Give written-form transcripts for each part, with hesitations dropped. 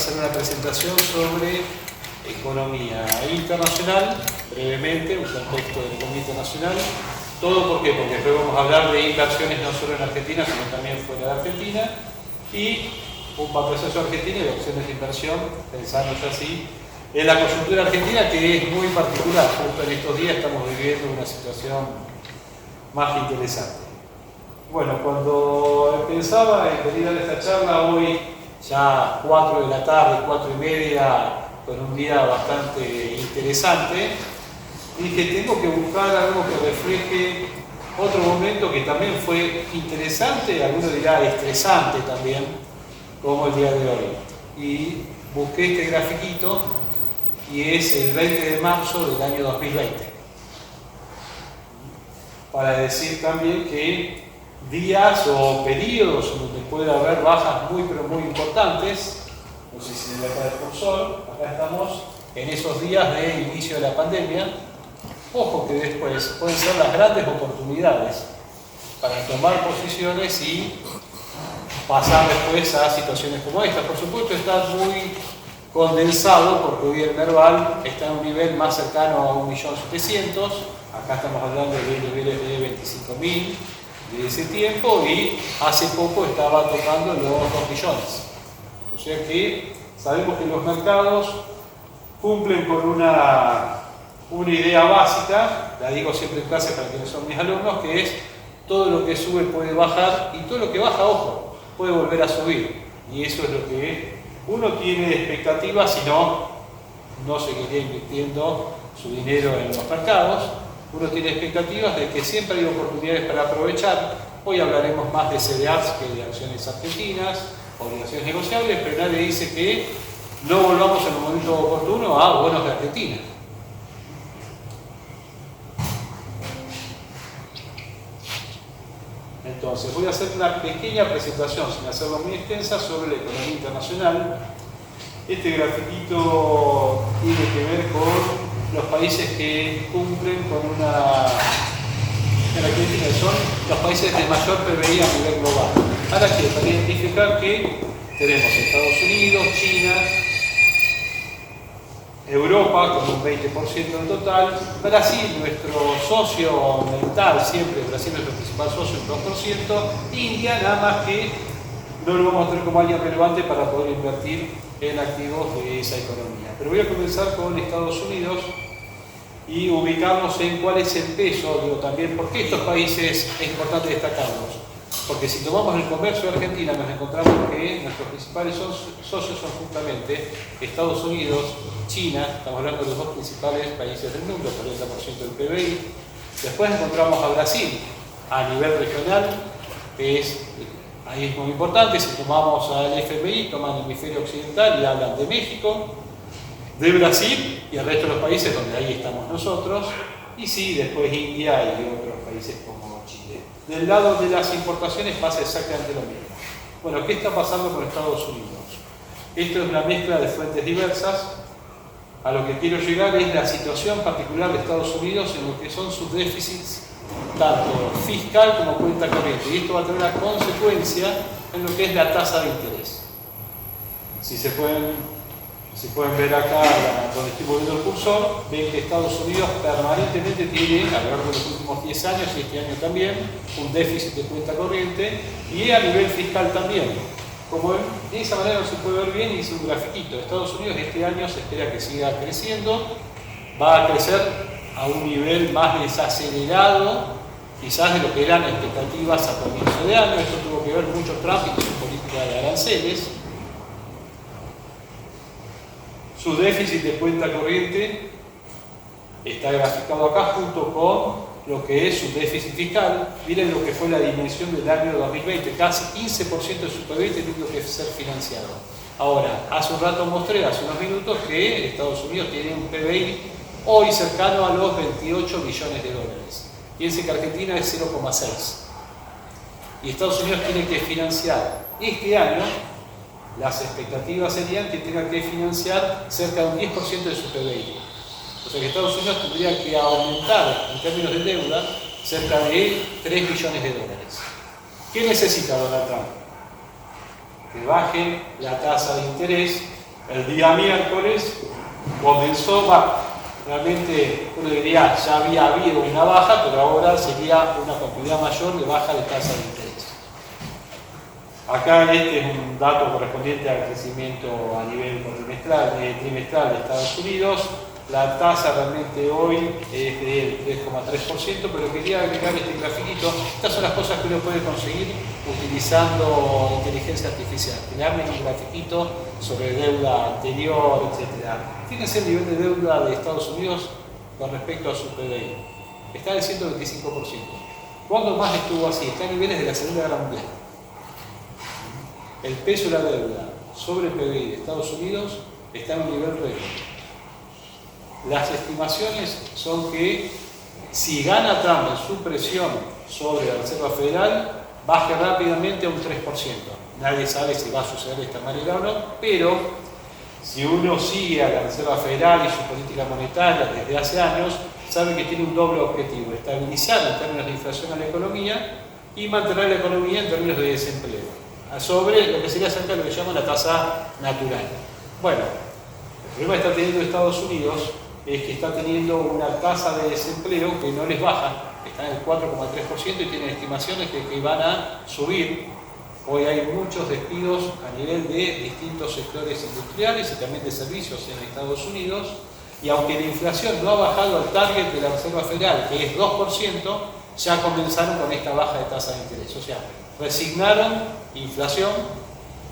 hacer una presentación sobre economía internacional, brevemente, un contexto de la economía internacional. Todo ¿por qué? Porque después vamos a hablar de inversiones no solo en Argentina, sino también fuera de Argentina, y un proceso argentino y opciones de inversión, pensando ya así en la coyuntura argentina, que es muy particular. Justo en estos días estamos viviendo una situación más interesante. Bueno, cuando pensaba en venir a esta charla hoy, ya 4 de la tarde, 4:30, con un día bastante interesante, dije, tengo que buscar algo que refleje otro momento que también fue interesante, alguno dirá estresante también, como el día de hoy. Y busqué este grafiquito, y es el 20 de marzo del año 2020. Para decir también que días o periodos donde puede haber bajas muy pero muy importantes, no sé si le acá el cursor, acá estamos en esos días de inicio de la pandemia. Ojo que después pueden ser las grandes oportunidades para tomar posiciones y pasar después a situaciones como esta. Por supuesto está muy condensado porque hoy el Merval está en un nivel más cercano a 1.700.000, acá estamos hablando de niveles de 25.000 de ese tiempo, y hace poco estaba tocando los 2 millones. O sea que sabemos que los mercados cumplen con una idea básica, la digo siempre en clase para quienes son mis alumnos, que es todo lo que sube puede bajar y todo lo que baja, ojo, puede volver a subir. Y eso es lo que uno tiene expectativas, si no seguiría invirtiendo su dinero en los mercados. Uno tiene expectativas de que siempre hay oportunidades para aprovechar. Hoy hablaremos más de CDRs que de acciones argentinas, obligaciones negociables, pero nadie dice que no volvamos en un momento oportuno a bonos de Argentina. Entonces, voy a hacer una pequeña presentación, sin hacerlo muy extensa, sobre la economía internacional. Este grafiquito tiene que ver con los países que cumplen con una característica, que son los países de mayor PBI a nivel global. Ahora sí, para identificar que tenemos Estados Unidos, China, Europa con un 20% en total, Brasil, nuestro socio mental, siempre Brasil es nuestro principal socio, un 2%, India, nada más que no lo vamos a tener como alguien relevante para poder invertir en activos de esa economía. Pero voy a comenzar con Estados Unidos y ubicarnos en cuál es el peso, digo también, ¿por qué estos países es importante destacarlos? Porque si tomamos el comercio de Argentina nos encontramos que nuestros principales socios son justamente Estados Unidos, China, estamos hablando de los 2 principales países del mundo, 40% del PBI. Después encontramos a Brasil a nivel regional, que ahí es muy importante. Si tomamos al FMI, toman el hemisferio occidental y hablan de México, de Brasil y el resto de los países donde ahí estamos nosotros, y sí, después India y otros países como Chile. Del lado de las importaciones pasa exactamente lo mismo. Bueno, ¿qué está pasando con Estados Unidos? Esto es una mezcla de fuentes diversas. A lo que quiero llegar es la situación particular de Estados Unidos en lo que son sus déficits, tanto fiscal como cuenta corriente. Y esto va a tener una consecuencia en lo que es la tasa de interés. Si pueden ver acá donde estoy moviendo el cursor, ven que Estados Unidos permanentemente tiene, a lo largo de los últimos 10 años y este año también, un déficit de cuenta corriente, y a nivel fiscal también. Como de esa manera no se puede ver bien, hice un grafiquito. Estados Unidos este año se espera que siga creciendo, va a crecer a un nivel más desacelerado, quizás de lo que eran expectativas a comienzo de año. Esto tuvo que ver mucho Trump y su política de aranceles. Su déficit de cuenta corriente está graficado acá junto con lo que es su déficit fiscal. Miren lo que fue la dimensión del año 2020, casi 15% de su PBI teniendo que ser financiado. Ahora, hace un rato mostré, hace unos minutos, que Estados Unidos tiene un PBI hoy cercano a los 28 millones de dólares. Piensen que Argentina es 0,6. Y Estados Unidos tiene que financiar este año. Las expectativas serían que tenga que financiar cerca de un 10% de su PBI. O sea que Estados Unidos tendría que aumentar en términos de deuda cerca de 3 billones de dólares. ¿Qué necesita Donald Trump? Que baje la tasa de interés El día miércoles comenzó, realmente uno diría ya había habido una baja, pero ahora sería una cantidad mayor de baja de tasa de interés. Acá este es un dato correspondiente al crecimiento a nivel trimestral de Estados Unidos. La tasa realmente hoy es del 3,3%, pero quería agregar este grafiquito. Estas son las cosas que uno puede conseguir utilizando inteligencia artificial. Crearme un grafiquito sobre deuda anterior, etc. Fíjense el nivel de deuda de Estados Unidos con respecto a su PBI. Está del 125%. ¿Cuándo más estuvo así? Está a niveles de la Segunda Guerra Mundial. El peso de la deuda sobre el PBI de Estados Unidos está en un nivel récord. Las estimaciones son que si gana Trump en su presión sobre la Reserva Federal, baje rápidamente a un 3%. Nadie sabe si va a suceder de esta manera o no, pero si uno sigue a la Reserva Federal y su política monetaria desde hace años, sabe que tiene un doble objetivo: estabilizar en términos de inflación a la economía y mantener la economía en términos de desempleo, sobre lo que sería cerca de lo que llaman la tasa natural. Bueno, el problema que está teniendo Estados Unidos es que está teniendo una tasa de desempleo que no les baja, está en el 4,3% y tienen estimaciones de que van a subir. Hoy hay muchos despidos a nivel de distintos sectores industriales y también de servicios en Estados Unidos, y aunque la inflación no ha bajado al target de la Reserva Federal, que es 2%, ya comenzaron con esta baja de tasa de interés. O sea, resignaron inflación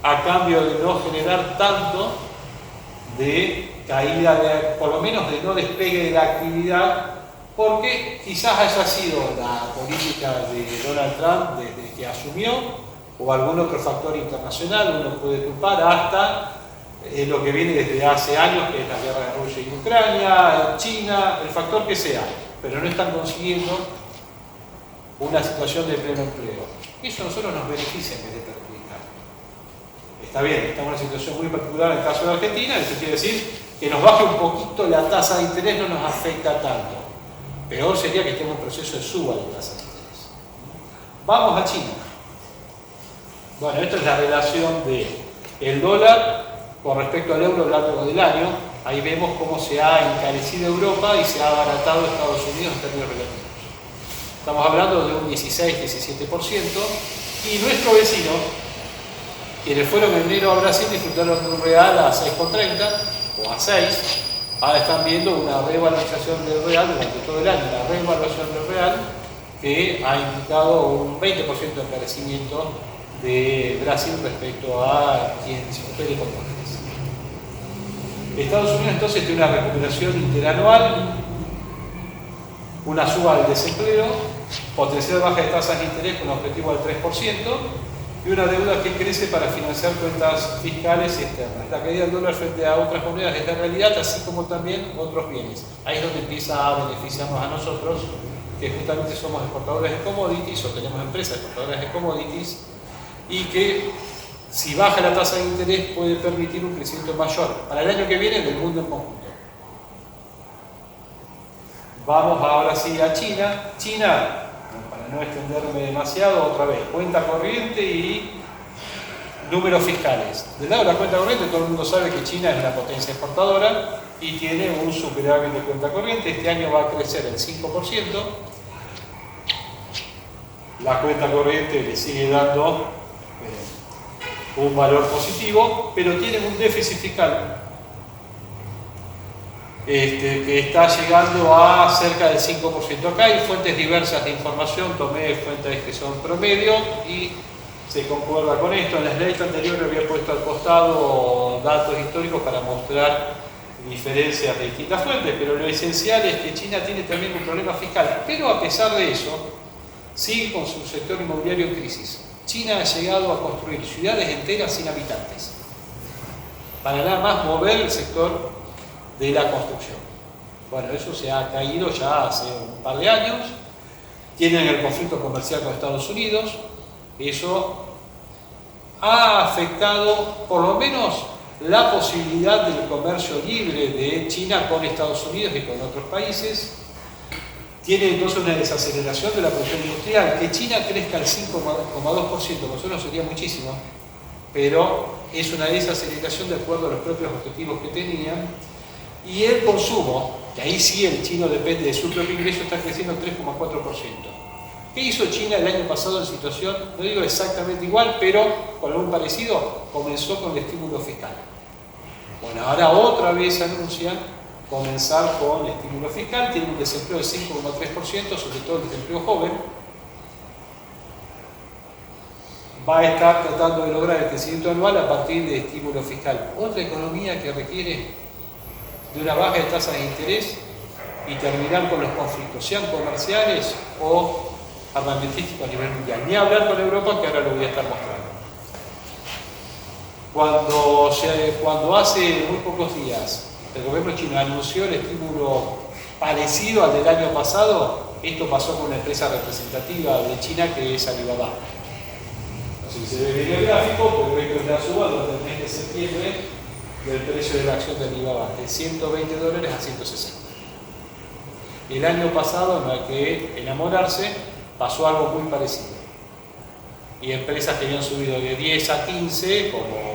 a cambio de no generar tanto de caída, por lo menos de no despegue de la actividad, porque quizás haya sido la política de Donald Trump desde que asumió, o algún otro factor internacional, uno puede culpar, hasta lo que viene desde hace años, que es la guerra de Rusia y Ucrania, China, el factor que sea, pero no están consiguiendo una situación de pleno empleo. Eso a nosotros nos beneficia en vez de perjudicar. Está bien, estamos en una situación muy particular en el caso de Argentina, eso quiere decir que nos baje un poquito la tasa de interés no nos afecta tanto. Peor sería que estemos en un proceso de suba de tasa de interés. Vamos a China. Bueno, esta es la relación del dólar con respecto al euro a lo largo del año. Ahí vemos cómo se ha encarecido Europa y se ha abaratado Estados Unidos en términos relativos. Estamos hablando de un 16-17%, y nuestro vecino, quienes fueron en enero a Brasil, disfrutaron de un real a 6,30 o a 6, ahora están viendo una revalorización del real durante todo el año, la revalorización del real que ha indicado un 20% de encarecimiento de Brasil respecto a quien se opere con dólares. Estados Unidos entonces tiene una recuperación interanual, una suba del desempleo, potencial baja de tasas de interés con objetivo del 3%, y una deuda que crece para financiar cuentas fiscales y externas. La caída del dólar frente a otras monedas es la realidad, así como también otros bienes. Ahí es donde empieza a beneficiarnos a nosotros, que justamente somos exportadores de commodities, o tenemos empresas exportadoras de commodities, y que si baja la tasa de interés puede permitir un crecimiento mayor para el año que viene del mundo en conjunto. Vamos ahora sí a China. China, para no extenderme demasiado, otra vez, cuenta corriente y números fiscales. Del lado de la cuenta corriente, todo el mundo sabe que China es una potencia exportadora y tiene un superávit de cuenta corriente. Este año va a crecer el 5%. La cuenta corriente le sigue dando un valor positivo, pero tiene un déficit fiscal que está llegando a cerca del 5%. Acá hay fuentes diversas de información, tomé fuentes que son promedio y se concuerda con esto. En la slide anterior había puesto al costado datos históricos para mostrar diferencias de distintas fuentes, pero lo esencial es que China tiene también un problema fiscal, pero a pesar de eso sigue con su sector inmobiliario en crisis. China ha llegado a construir ciudades enteras sin habitantes para nada más mover el sector de la construcción. Bueno, eso se ha caído ya hace un par de años. Tienen el conflicto comercial con Estados Unidos. Eso ha afectado por lo menos la posibilidad del comercio libre de China con Estados Unidos y con otros países. Tiene entonces una desaceleración de la producción industrial. Que China crezca al 5,2%, nosotros sería muchísimo, pero es una desaceleración de acuerdo a los propios objetivos que tenían. Y el consumo, que ahí sí el chino depende de su propio ingreso, está creciendo 3,4%. ¿Qué hizo China el año pasado en situación, no digo exactamente igual, pero con algún parecido? Comenzó con el estímulo fiscal. Bueno, ahora otra vez anuncian comenzar con el estímulo fiscal, tiene un desempleo de 5,3%, sobre todo el desempleo joven. Va a estar tratando de lograr el crecimiento anual a partir de estímulo fiscal. Otra economía que requiere de una baja de tasas de interés y terminar con los conflictos, sean comerciales o armamentísticos a nivel mundial. Ni hablar con Europa, que ahora lo voy a estar mostrando. Cuando hace muy pocos días el gobierno chino anunció el estímulo parecido al del año pasado, esto pasó con una empresa representativa de China que es Alibaba. No sé si se ve el gráfico, pero esto es la suba durante el mes de septiembre del precio de la acción de Alibaba, de $120 a 160. El año pasado, no hay que enamorarse, pasó algo muy parecido. Y empresas que habían subido de 10 a 15, como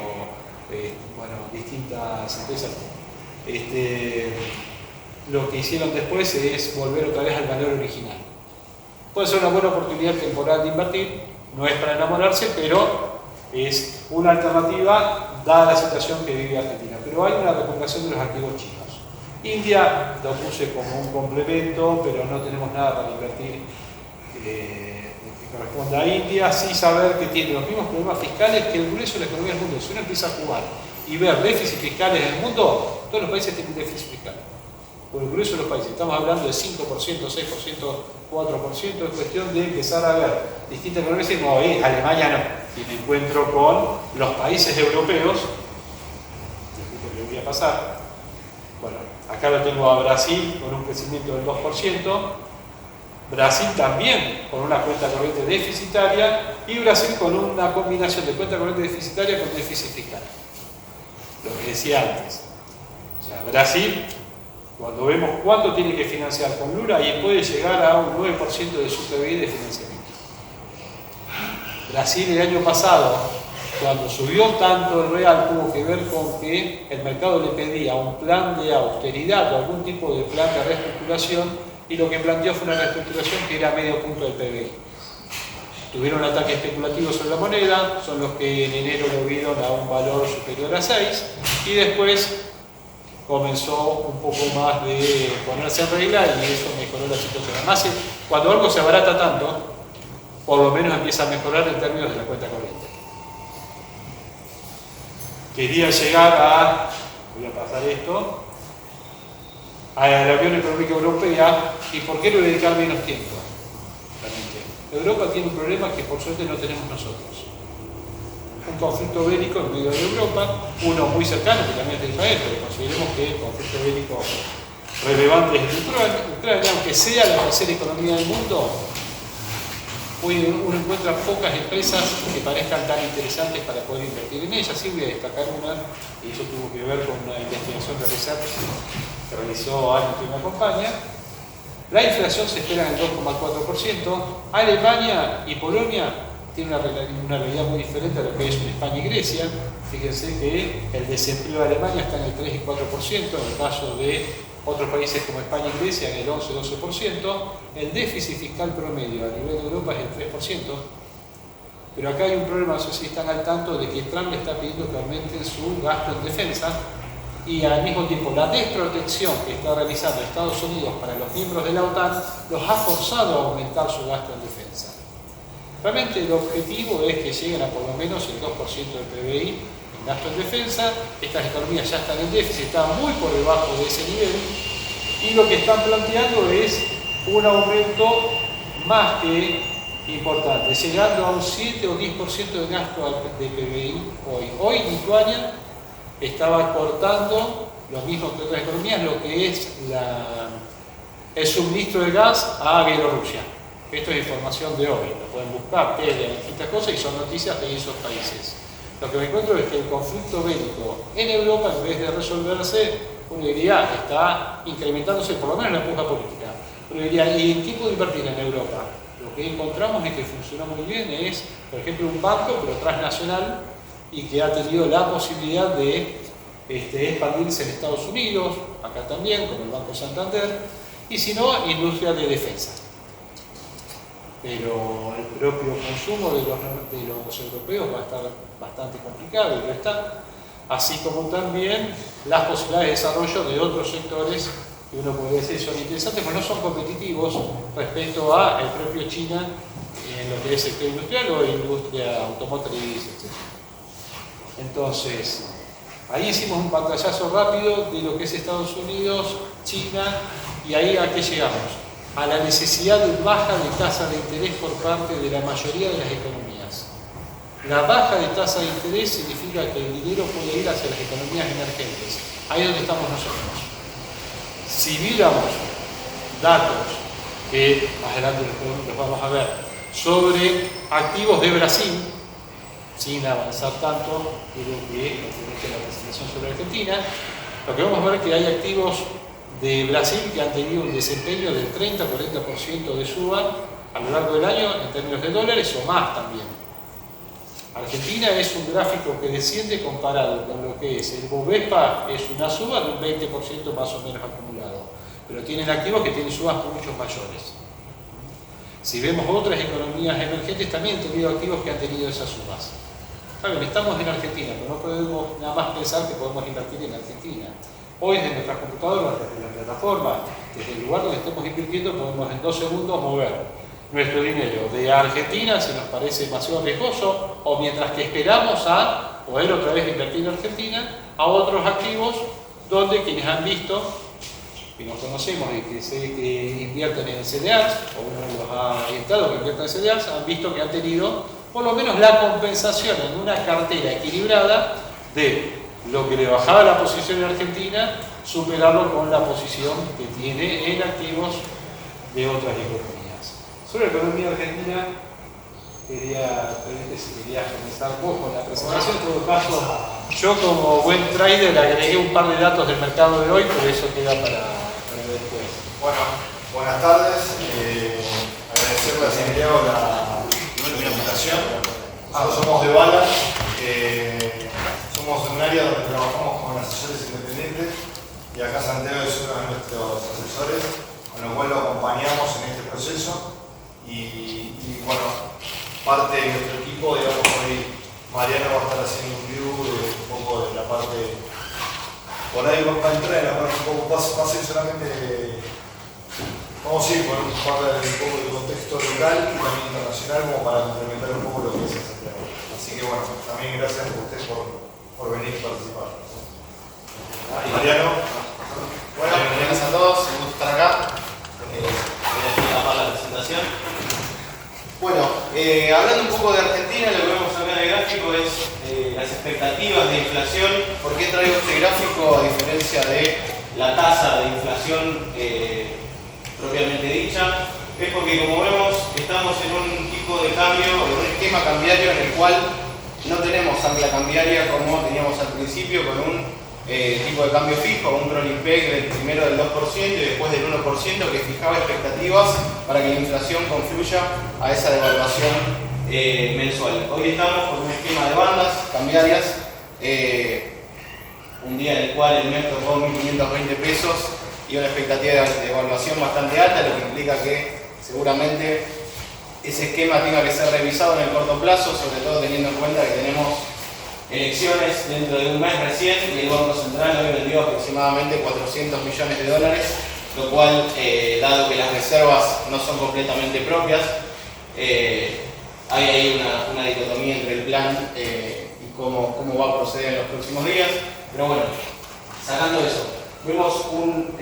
distintas empresas, lo que hicieron después es volver otra vez al valor original. Puede ser una buena oportunidad temporal de invertir, no es para enamorarse, pero es una alternativa dada la situación que vive Argentina. Pero hay una recuperación de los activos chinos. India lo puse como un complemento, pero no tenemos nada para invertir que corresponda a India, sí saber que tiene los mismos problemas fiscales que el grueso de la economía del mundo. Si uno empieza a jugar y ver déficits fiscales en el mundo, todos los países tienen déficit fiscal. Por el grueso de los países, estamos hablando de 5%, 6%, 4%, es cuestión de empezar a ver distintas economías y decimos, Alemania no, y me encuentro con los países europeos, que le voy a pasar. Bueno, acá lo tengo a Brasil con un crecimiento del 2%, Brasil también con una cuenta corriente deficitaria y Brasil con una combinación de cuenta corriente deficitaria con déficit fiscal. Lo que decía antes. O sea, Brasil, cuando vemos cuánto tiene que financiar con Lula, y puede llegar a un 9% de su PBI de financiamiento. Brasil el año pasado, cuando subió tanto el real, tuvo que ver con que el mercado le pedía un plan de austeridad o algún tipo de plan de reestructuración, y lo que planteó fue una reestructuración que era medio punto del PBI. Tuvieron un ataque especulativo sobre la moneda, son los que en enero lo vieron a un valor superior a 6, y después comenzó un poco más de ponerse en regla y eso mejoró la situación. Además, cuando algo se abarata tanto, por lo menos empieza a mejorar en términos de la cuenta corriente. Quería llegar a, voy a pasar esto, a la Unión Económica Europea. ¿Y por qué le voy a dedicar menos tiempo? Realmente. Europa tiene un problema que por suerte no tenemos nosotros. Un conflicto bélico en medio de Europa, uno muy cercano, que también es de Israel, pero consideremos que el conflicto bélico relevante es de Ucrania, aunque sea la tercera economía del mundo, uno encuentra pocas empresas que parezcan tan interesantes para poder invertir en ellas. Sí voy a destacar una, y eso tuvo que ver con una investigación realizada que realizó alguien que me acompaña. La inflación se espera en el 2,4%. Alemania y Polonia tienen una realidad muy diferente a lo que es en España y Grecia. Fíjense que el desempleo de Alemania está en el 3 y 4%, en el caso de otros países como España y Grecia en el 11-12%. El déficit fiscal promedio a nivel de Europa es el 3%. Pero acá hay un problema, no sé si están al tanto, de que Trump le está pidiendo que aumenten su gasto en defensa, y al mismo tiempo la desprotección que está realizando Estados Unidos para los miembros de la OTAN los ha forzado a aumentar su gasto en defensa. Realmente el objetivo es que lleguen a por lo menos el 2% del PBI en gasto en defensa. Estas economías ya están en déficit, están muy por debajo de ese nivel, y lo que están planteando es un aumento más que importante, llegando a un 7 o 10% de gasto de PBI hoy. Hoy Lituania estaba cortando, lo mismo que otras economías, lo que es el suministro de gas a Bielorrusia. Esto es información de hoy, lo pueden buscar, distintas cosas, y son noticias de esos países. Lo que me encuentro es que el conflicto bélico en Europa, en vez de resolverse, uno diría, está incrementándose, por lo menos en la puja política. Uno diría, ¿y en qué puedo invertir en Europa? Lo que encontramos es que funciona muy bien es, por ejemplo, un banco, pero transnacional, y que ha tenido la posibilidad de expandirse en Estados Unidos, acá también, con el Banco Santander, y si no, industria de defensa. Pero el propio consumo de los europeos va a estar bastante complicado y lo está, así como también las posibilidades de desarrollo de otros sectores que uno podría decir son interesantes, pero no son competitivos respecto a el propio China en lo que es sector industrial o industria automotriz, etc. Entonces, ahí hicimos un pantallazo rápido de lo que es Estados Unidos, China, y ahí ¿a qué llegamos? A la necesidad de baja de tasa de interés por parte de la mayoría de las economías. La baja de tasa de interés significa que el dinero puede ir hacia las economías emergentes. Ahí es donde estamos nosotros. Si viéramos datos que más adelante los vamos a ver sobre activos de Brasil, sin avanzar tanto, creo que la presentación sobre Argentina, lo que vamos a ver es que hay activos de Brasil que han tenido un desempeño del 30-40% de suba a lo largo del año en términos de dólares o más también. Argentina es un gráfico que desciende comparado con lo que es el Bovespa, es una suba de un 20% más o menos acumulado, pero tienen activos que tienen subas mucho mayores. Si vemos otras economías emergentes también han tenido activos que han tenido esas subas. Saben, estamos en Argentina, pero no podemos nada más pensar que podemos invertir en Argentina. Hoy desde nuestras computadoras, desde la plataforma, desde el lugar donde estemos invirtiendo, podemos en 2 segundos mover nuestro dinero de Argentina, si nos parece demasiado riesgoso, o mientras que esperamos a poder otra vez invertir en Argentina, a otros activos donde quienes han visto, que nos conocemos y que sé que invierten en CDRs, o uno los ha orientado que inviertan en CDRs, han visto que han tenido por lo menos la compensación en una cartera equilibrada de lo que le bajaba la posición en Argentina, superarlo con la posición que tiene en activos de otras economías. Sobre la economía argentina, quería pedirte si querías comenzar vos con la presentación. En todo caso, yo como buen trader agregué un par de datos del mercado de hoy, pero eso queda para después. Bueno, buenas tardes. Agradecerle a Santiago la invitación. Nosotros somos de Bala. Somos un área donde trabajamos con asesores independientes y acá Santiago es uno de nuestros asesores, con lo cual lo acompañamos en este proceso y bueno, parte de nuestro equipo, digamos, hoy Mariano va a estar haciendo un view un poco de la parte, por ahí va a entrar en la parte un poco, va a ser solamente, vamos a ir con un poco de contexto local y también internacional como para complementar un poco lo que es Santiago. Así que bueno, también gracias a ustedes por venir a participar. Mariano. Bueno, bienvenidos a todos, un gusto estar acá. Voy a tapar la presentación. Bueno, hablando un poco de Argentina, lo que vemos acá en el gráfico es las expectativas de inflación. ¿Por qué traigo este gráfico a diferencia de la tasa de inflación propiamente dicha? Es porque, como vemos, estamos en un tipo de cambio, en un esquema cambiario en el cual no tenemos ancla cambiaria como teníamos al principio, con un tipo de cambio fijo, un rolling peg del primero del 2% y después del 1% que fijaba expectativas para que la inflación confluya a esa devaluación mensual. Hoy estamos con un esquema de bandas cambiarias, un día en el cual el mes tocó 1.520 pesos y una expectativa de devaluación bastante alta, lo que implica que seguramente ese esquema tenga que ser revisado en el corto plazo, sobre todo teniendo en cuenta que tenemos elecciones dentro de un mes recién y el Banco Central hoy vendió aproximadamente 400 millones de dólares, lo cual, dado que las reservas no son completamente propias, hay ahí una dicotomía entre el plan y cómo va a proceder en los próximos días. Pero bueno, sacando eso, vimos un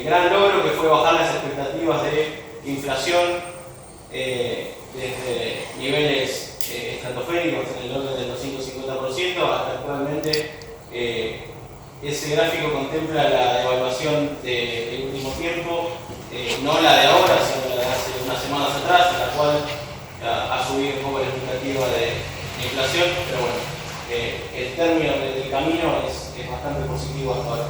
gran logro que fue bajar las expectativas de inflación desde niveles estratosféricos en el orden del 250% hasta actualmente. Ese gráfico contempla la devaluación del último tiempo, no la de ahora, sino la de hace unas semanas atrás, en la cual ha subido un poco la expectativa de inflación, pero bueno, el término del camino es bastante positivo hasta ahora.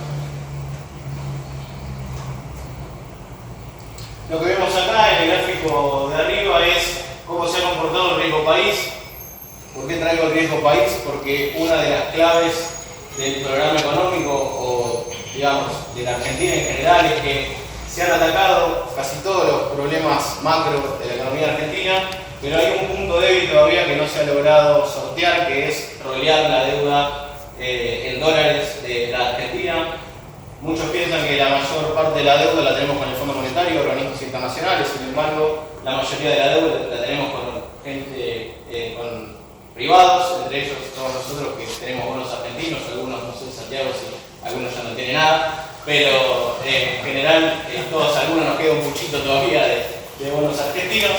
Lo que vemos acá en el gráfico de arriba es cómo se ha comportado el riesgo país. ¿Por qué traigo el riesgo país? Porque una de las claves del programa económico, o digamos, de la Argentina en general, es que se han atacado casi todos los problemas macro de la economía argentina, pero hay un punto débil todavía que no se ha logrado sortear, que es rolear la deuda en dólares de la Argentina. Muchos piensan que la mayor parte de la deuda la tenemos con el Fondo Monetario, organismos internacionales, sin embargo, la mayoría de la deuda la tenemos con gente, con privados, entre ellos todos nosotros que tenemos bonos argentinos, algunos no sé en Santiago, si algunos ya no tienen nada, pero en general algunos nos queda un puchito todavía de bonos argentinos.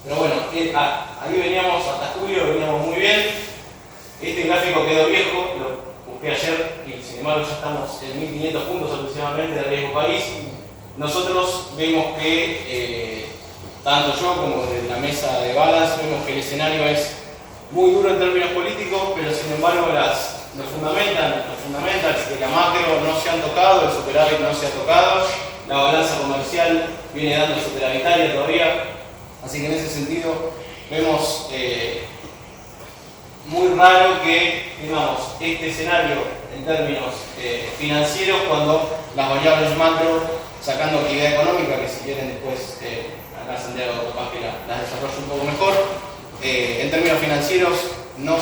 Pero bueno, ahí veníamos hasta julio, veníamos muy bien. Este gráfico quedó viejo, lo busqué ayer y sin embargo ya estamos en 1500 puntos aproximadamente de riesgo país. Nosotros vemos que, tanto yo como de la mesa de Balance, vemos que el escenario es muy duro en términos políticos, pero sin embargo los fundamentals de la macro no se han tocado, el superávit no se ha tocado, la balanza comercial viene dando superavitaria todavía, así que en ese sentido vemos muy raro que tengamos este escenario en términos financieros cuando las variables macro, sacando actividad económica, que si quieren después acá Santiago capaz que las desarrolla un poco mejor, en términos financieros no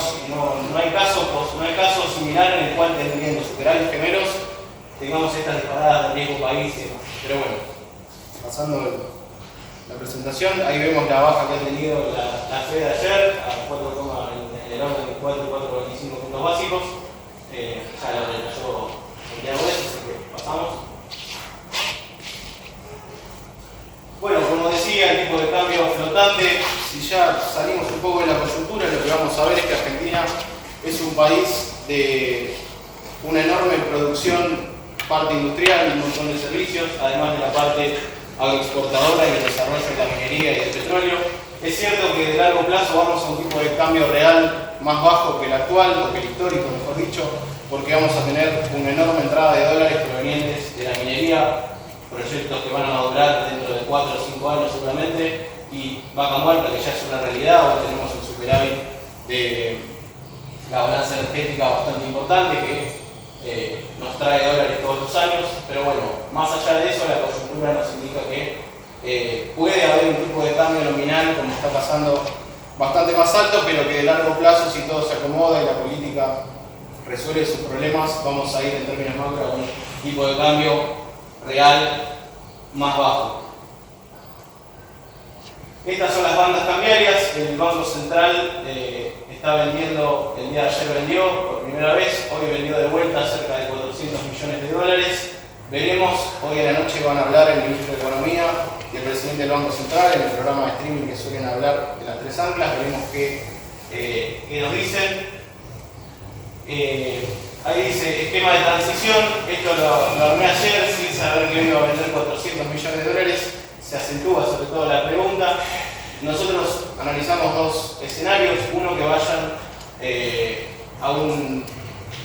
hay caso similar en el cual teniendo superávit gemelos tengamos estas disparadas de riesgo país. Pero bueno, pasando la presentación, ahí vemos la baja que ha tenido la Fed de ayer, a 4, en el orden de 4,25 puntos básicos. Ya lo detalló Santiago de eso, así que pasamos. Bueno, como decía, el tipo de cambio flotante, si ya salimos un poco de la coyuntura, lo que vamos a ver es que Argentina es un país de una enorme producción, parte industrial, un montón de servicios, además de la parte agroexportadora y el desarrollo de la minería y del petróleo. Es cierto que de largo plazo vamos a un tipo de cambio real más bajo que el actual, o que el histórico, mejor dicho, porque vamos a tener una enorme entrada de dólares provenientes de la minería, proyectos que van a madurar dentro de 4 o 5 años seguramente, y Vaca Muerta, que ya es una realidad. Hoy tenemos un superávit de la balanza energética bastante importante que nos trae dólares todos los años, pero bueno, más allá de eso, la coyuntura nos indica que puede haber un tipo de cambio nominal, como está pasando, bastante más alto, pero que de largo plazo, si todo se acomoda y la política resuelve sus problemas, vamos a ir en términos macro a un tipo de cambio real más bajo. Estas son las bandas cambiarias. El Banco Central está vendiendo, el día de ayer vendió por primera vez, hoy vendió de vuelta cerca de 400 millones de dólares. Veremos, hoy en la noche van a hablar el ministro de Economía y el presidente del Banco Central en el programa de streaming que suelen hablar de las tres anclas. Veremos qué nos dicen. Ahí dice esquema de transición. Esto lo armé ayer sin saber que iba a vender 400 millones de dólares. Se acentúa sobre todo la pregunta. Nosotros analizamos dos escenarios, uno que vayan a una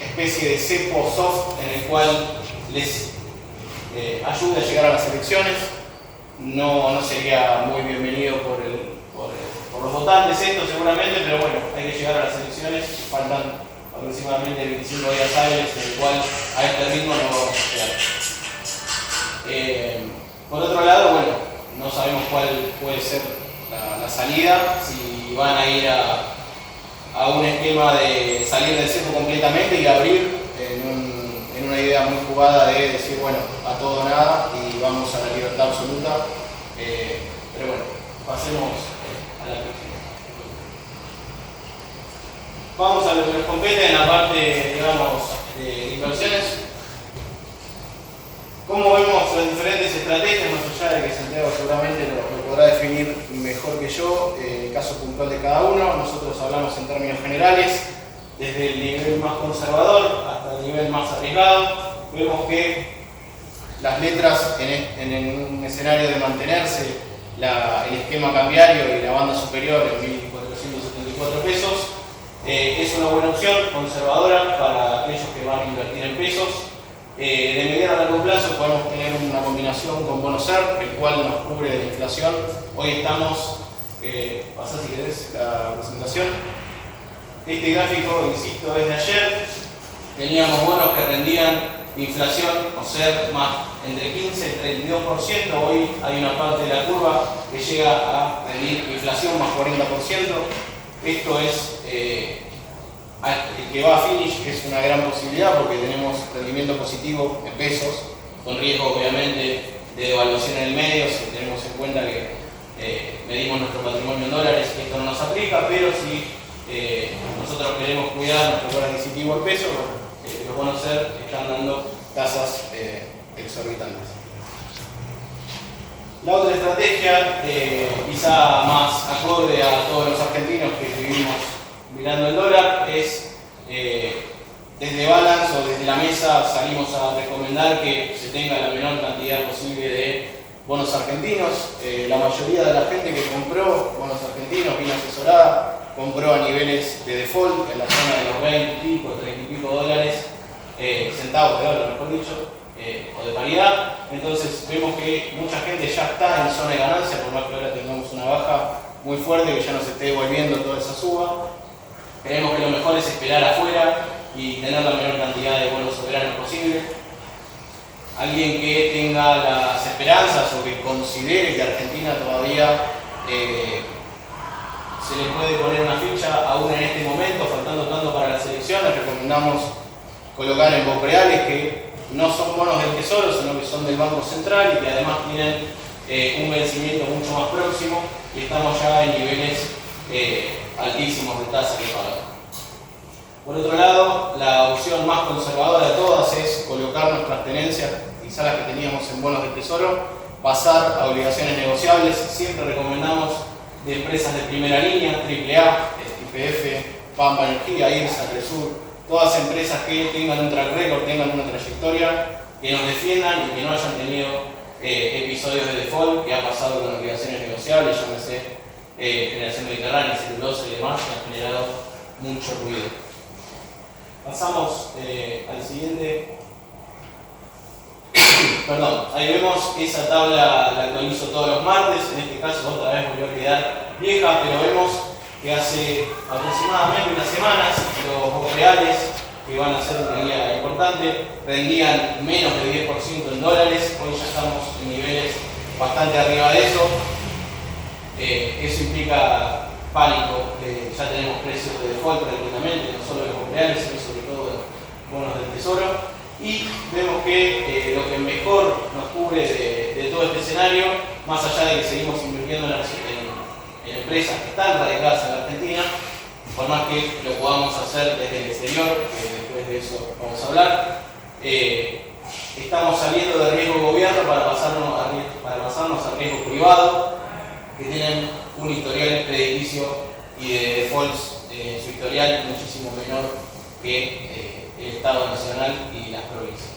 especie de cepo soft en el cual les ayude a llegar a las elecciones. No sería muy bienvenido por los votantes esto seguramente, pero bueno, hay que llegar a las elecciones, faltan aproximadamente 25 días hábiles en el cual a este ritmo no vamos a llegar. Por otro lado, bueno, no sabemos cuál puede ser la salida, si van a ir a un esquema de salir del cepo completamente y abrir en una idea muy jugada de decir, bueno, a todo o nada y vamos a la libertad absoluta. Pero bueno, pasemos a la próxima. Vamos a lo que nos compete en la parte, digamos, de inversiones. ¿Cómo vemos las diferentes estrategias, más allá de que Santiago seguramente lo podrá definir mejor que yo, el caso puntual de cada uno? Nosotros hablamos en términos generales, desde el nivel más conservador hasta el nivel más arriesgado. Vemos que las letras en un escenario de mantenerse el esquema cambiario y la banda superior en 1.474 pesos es una buena opción conservadora para aquellos que van a invertir en pesos. De mediano a largo plazo podemos tener una combinación con bono SER, el cual nos cubre de la inflación. Hoy estamos Pasá si querés la presentación. Este gráfico, insisto, es de ayer. Teníamos bonos que rendían inflación, o ser más entre 15 y 32%. Hoy hay una parte de la curva que llega a rendir inflación más 40%. Esto es el que va a finish, que es una gran posibilidad porque tenemos rendimiento positivo en pesos, con riesgo obviamente de devaluación en el medio. Si tenemos en cuenta que medimos nuestro patrimonio en dólares, esto no nos aplica, pero si nosotros queremos cuidar nuestro poder adquisitivo en pesos, los bonos SER están dando tasas exorbitantes. La otra estrategia, quizá más acorde a todos los argentinos que vivimos mirando el dólar, es desde Balance o desde la mesa salimos a recomendar que se tenga la menor cantidad posible de bonos argentinos. La mayoría de la gente que compró bonos argentinos, bien asesorada, compró a niveles de default en la zona de los 20 y pico, 30 y pico dólares, centavos de dólar, mejor dicho, o de paridad. Entonces vemos que mucha gente ya está en zona de ganancia, por más que ahora tengamos una baja muy fuerte, que ya no se esté devolviendo toda esa suba. Creemos que lo mejor es esperar afuera y tener la menor cantidad de bonos soberanos posible. Alguien que tenga las esperanzas o que considere que Argentina todavía se le puede poner una ficha aún en este momento, faltando tanto para las elecciones, recomendamos colocar en bonos reales que no son bonos del Tesoro, sino que son del Banco Central y que además tienen un vencimiento mucho más próximo y estamos ya en niveles altísimos de tasa que pagar. Por otro lado, la opción más conservadora de todas es colocar nuestras tenencias, quizás las que teníamos en bonos del Tesoro, pasar a obligaciones negociables. Siempre recomendamos de empresas de primera línea, AAA, YPF, Pampa Energía, IRSA, Cresur, todas empresas que tengan un track record, tengan una trayectoria, que nos defiendan y que no hayan tenido episodios de default que ha pasado con obligaciones negociables, llámese Generación Mediterránea, celulosa y demás, que han generado mucho ruido. Pasamos al siguiente. Perdón, ahí vemos esa tabla, la actualizo todos los martes, en este caso otra vez volvió a quedar vieja, pero vemos que hace aproximadamente unas semanas los bonos reales, que van a ser una guía importante, rendían menos de 10% en dólares. Hoy ya estamos en niveles bastante arriba de eso. Eso implica pánico, ya tenemos precios de default prácticamente, no solo de bonos reales, sino sobre todo de bonos del Tesoro. Y vemos que lo que mejor nos cubre de todo este escenario, más allá de que seguimos invirtiendo en empresas que están radicadas en la Argentina, por más que lo podamos hacer desde el exterior, después de eso vamos a hablar, estamos saliendo del riesgo gobierno para pasarnos al riesgo privado, que tienen un historial crediticio y de defaults en su historial muchísimo menor que el Estado Nacional y las provincias.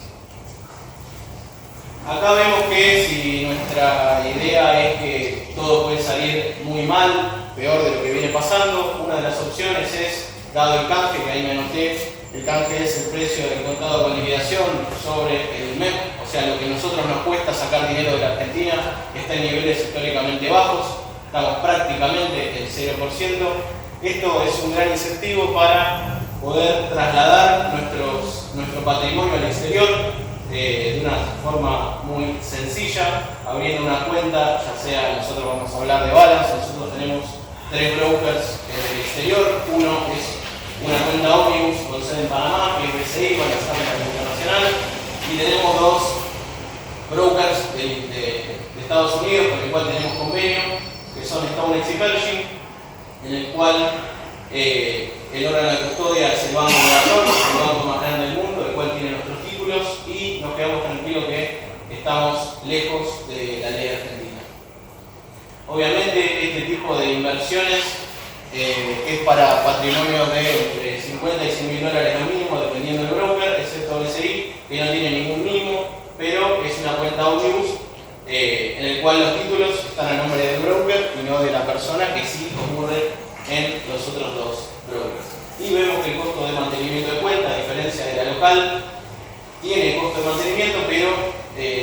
Acá vemos que si nuestra idea es que todo puede salir muy mal, peor de lo que viene pasando, una de las opciones es, dado el canje, que ahí me anoté, el canje es el precio del contado con liquidación sobre el MEP, o sea, lo que a nosotros nos cuesta sacar dinero de la Argentina está en niveles históricamente bajos, estamos prácticamente en 0%. Esto es un gran incentivo para poder trasladar nuestro patrimonio al exterior de una forma muy sencilla, abriendo una cuenta, ya sea, nosotros vamos a hablar de Balance, nosotros tenemos 3 brokers en el exterior. Uno es una cuenta Omnibus con sede en Panamá, que es BCI, con la Cámara Internacional, y tenemos 2 brokers de Estados Unidos con el cual tenemos convenio, que son StoneX y Pershing, en el cual el órgano de custodia es el Banco de Nueva York, el banco más grande del mundo, el cual tiene nuestros títulos, y nos quedamos tranquilos que estamos lejos de la ley argentina. Obviamente este tipo de inversiones es para patrimonios de entre 50 y 100 mil dólares lo mínimo, dependiendo del broker, excepto BCI, que no tiene ningún mínimo, pero es una cuenta Omnibus en el cual los títulos están a nombre del broker y no de la persona, que sí ocurre en los otros 2 brokers. Y vemos que el costo de mantenimiento de cuenta, a diferencia de la local, tiene costo de mantenimiento, pero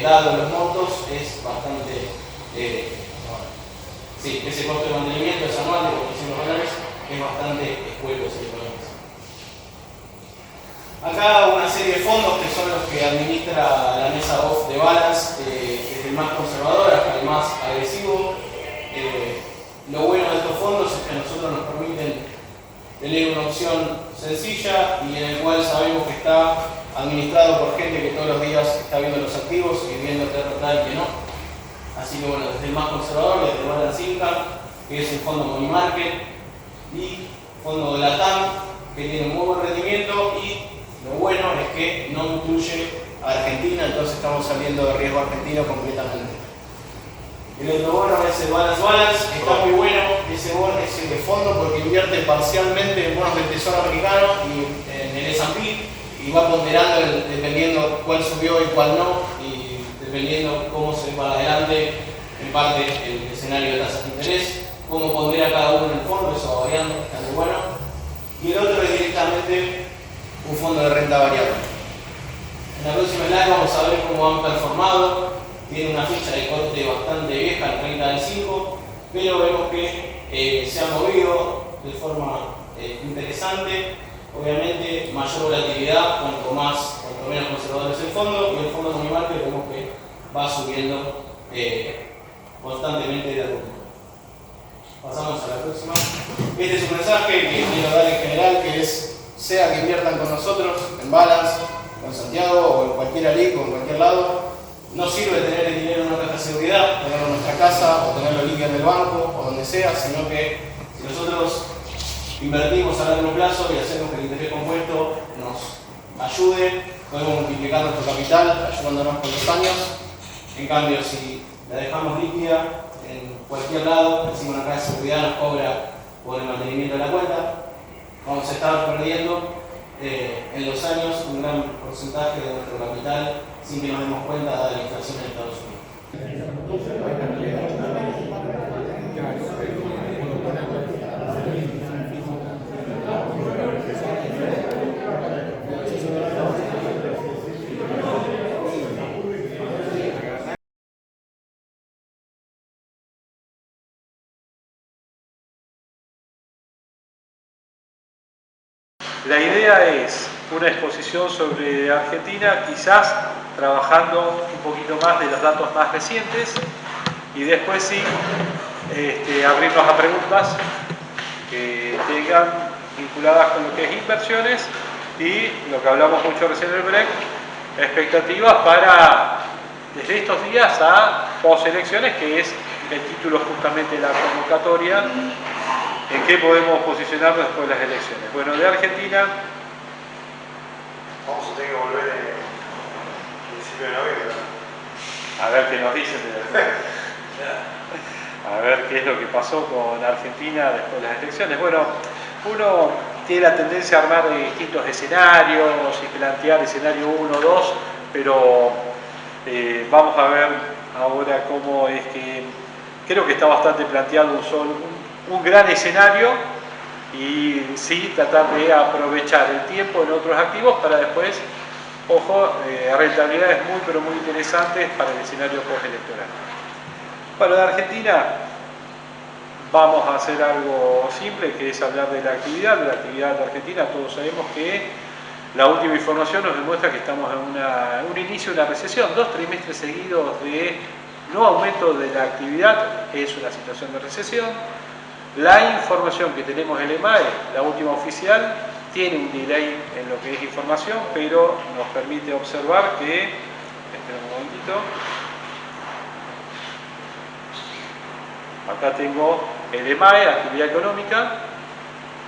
dado los montos es bastante sí, ese costo de mantenimiento es anual de $400, es bastante escueto ese problema. Acá una serie de fondos que son los que administra la mesa off de Balance, desde el más conservador hasta el más agresivo. Lo bueno de estos fondos es que a nosotros nos permiten tener una opción sencilla y en el cual sabemos que está administrado por gente que todos los días está viendo los activos y viendo qué rotar y qué no. Así que bueno, desde el más conservador, desde el Balance Income, que es el fondo Money Market, y fondo de la TAM, que tiene un muy buen rendimiento y lo bueno es que no incluye a Argentina, entonces estamos saliendo de riesgo argentino completamente. El otro bono es el Balance, está muy bueno ese bono, ese fondo, porque invierte parcialmente en bonos del Tesoro americano y en el S&P y va ponderando dependiendo cuál subió y cuál no, y dependiendo cómo se va adelante, en parte el escenario de tasas de interés, cómo pondera cada uno en el fondo, eso va variando, está muy bueno. Y el otro es directamente un fondo de renta variable. En la próxima slide vamos a ver cómo han performado. Tiene una fecha de corte bastante vieja, el 30 del 5, pero vemos que se ha movido de forma interesante. Obviamente, mayor volatilidad, cuanto menos conservador es el fondo, y el fondo Money Market vemos que va subiendo constantemente de rumbo. Pasamos a la próxima. Este es un mensaje que quiero dar en general, que es, sea que inviertan con nosotros en Balance, con Santiago o en cualquier ALIC o en cualquier lado, no sirve tener el dinero en una caja de seguridad, tenerlo en nuestra casa o tenerlo líquido en el banco o donde sea, sino que si nosotros invertimos a largo plazo y hacemos que el interés compuesto nos ayude, podemos multiplicar nuestro capital ayudándonos con los años. En cambio, si la dejamos líquida en cualquier lado, encima una caja de seguridad nos cobra por el mantenimiento de la cuenta, vamos a estar perdiendo en los años un gran porcentaje de nuestro capital sin que nos demos cuenta de la inflación en Estados Unidos. La idea es una exposición sobre Argentina, quizás trabajando un poquito más de los datos más recientes y después sí abrirnos a preguntas que tengan vinculadas con lo que es inversiones y lo que hablamos mucho recién en el break, expectativas para desde estos días a postelecciones, que es el título justamente de la convocatoria. ¿En qué podemos posicionarnos después de las elecciones? Bueno, de Argentina vamos a tener que volver en principio de noviembre. a ver qué nos dicen, a ver qué es lo que pasó con Argentina después de las elecciones. Bueno, uno tiene la tendencia a armar distintos escenarios y plantear escenario 1, 2, pero vamos a ver ahora cómo es que creo que está bastante planteado un gran escenario y sí tratar de aprovechar el tiempo en otros activos para después, ojo, rentabilidades muy pero muy interesantes para el escenario postelectoral. Bueno, de Argentina vamos a hacer algo simple, que es hablar de la actividad de Argentina. Todos sabemos que la última información nos demuestra que estamos en un inicio de una recesión, 2 trimestres seguidos de no aumento de la actividad, es una situación de recesión. La información que tenemos en el EMAE, la última oficial, tiene un delay en lo que es información, pero nos permite observar que, espera un momentito, acá tengo el EMAE, actividad económica,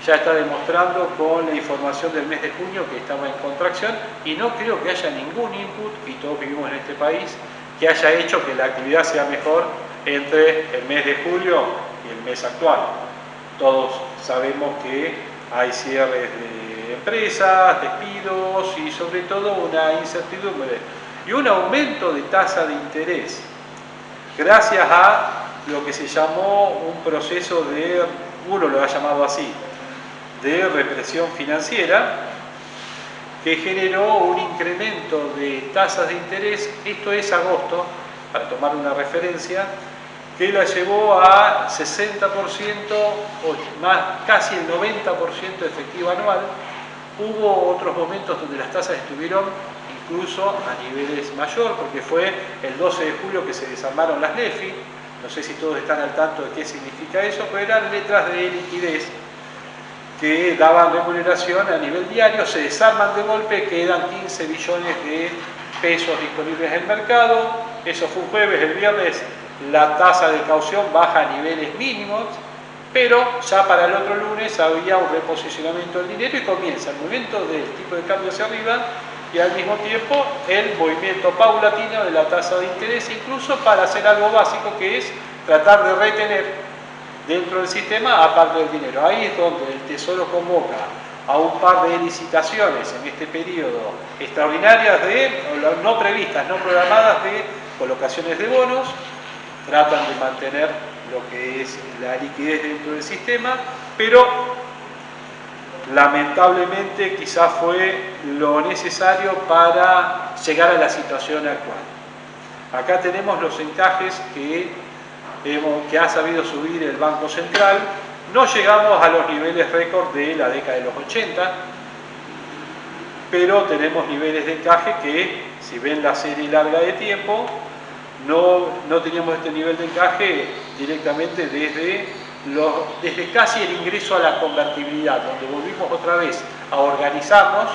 ya está demostrando con la información del mes de junio que estaba en contracción y no creo que haya ningún input, y todos vivimos en este país, que haya hecho que la actividad sea mejor entre el mes de julio y el mes actual. Todos sabemos que hay cierres de empresas, despidos y sobre todo una incertidumbre y un aumento de tasa de interés gracias a lo que se llamó un proceso de, uno lo ha llamado así, de represión financiera, que generó un incremento de tasas de interés. Esto es agosto, para tomar una referencia, que la llevó a 60% o más, casi el 90% de efectivo anual. Hubo otros momentos donde las tasas estuvieron incluso a niveles mayor, porque fue el 12 de julio que se desarmaron las LEFI. No sé si todos están al tanto de qué significa eso, pero eran letras de liquidez que daban remuneración a nivel diario, se desarman de golpe, quedan 15 billones de pesos disponibles en el mercado. Eso fue un jueves. El viernes la tasa de caución baja a niveles mínimos, pero ya para el otro lunes había un reposicionamiento del dinero y comienza el movimiento del tipo de cambio hacia arriba y al mismo tiempo el movimiento paulatino de la tasa de interés, incluso para hacer algo básico, que es tratar de retener dentro del sistema a parte del dinero. Ahí es donde el Tesoro convoca a un par de licitaciones en este periodo extraordinarias no previstas, no programadas, de colocaciones de bonos. Tratan de mantener lo que es la liquidez dentro del sistema, pero lamentablemente quizás fue lo necesario para llegar a la situación actual. Acá tenemos los encajes que ha sabido subir el Banco Central. No llegamos a los niveles récord de la década de los 80, pero tenemos niveles de encaje que, si ven la serie larga de tiempo, no teníamos este nivel de encaje directamente desde casi el ingreso a la convertibilidad, donde volvimos otra vez a organizarnos,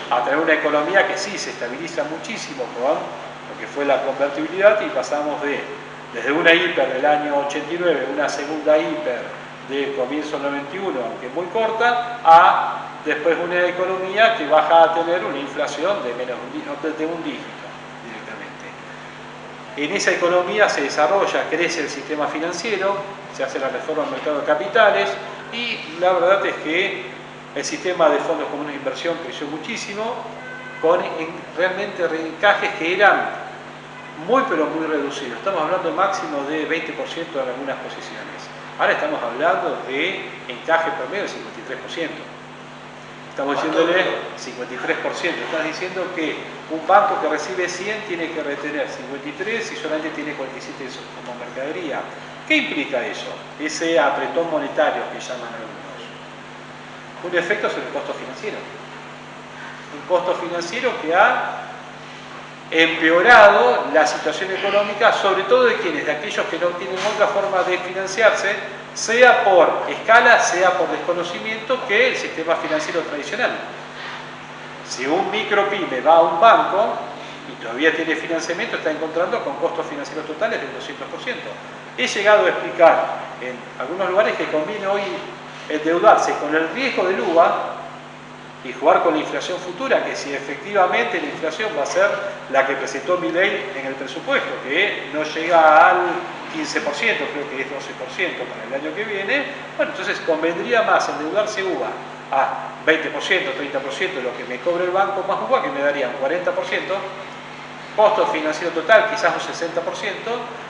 a tener una economía que sí se estabiliza muchísimo con lo que fue la convertibilidad, y pasamos desde una hiper del año 89, una segunda hiper de comienzo 91, aunque muy corta, a después una economía que baja a tener una inflación de un dígito. En esa economía se desarrolla, crece el sistema financiero, se hace la reforma del mercado de capitales, y la verdad es que el sistema de fondos comunes de inversión creció muchísimo, con realmente reencajes que eran muy pero muy reducidos. Estamos hablando de máximo de 20% en algunas posiciones. Ahora estamos hablando de encaje promedio del 53%. Estamos diciéndole 53%. Estás diciendo que un banco que recibe 100 tiene que retener 53 y solamente tiene 47 como mercadería. ¿Qué implica eso? Ese apretón monetario que llaman algunos. Un efecto sobre el costo financiero. Un costo financiero que ha empeorado la situación económica, sobre todo de quienes, de aquellos que no tienen otra forma de financiarse, sea por escala, sea por desconocimiento, que el sistema financiero tradicional. Si un micropyme va a un banco y todavía tiene financiamiento, está encontrando con costos financieros totales del 200%. He llegado a explicar en algunos lugares que conviene hoy endeudarse con el riesgo del UVA y jugar con la inflación futura, que si efectivamente la inflación va a ser la que presentó Milei en el presupuesto, que no llega al 15%, creo que es 12% para el año que viene, bueno, entonces convendría más endeudarse UVA a 20%, 30% de lo que me cobre el banco más UVA, que me daría un 40%, costo financiero total quizás un 60%,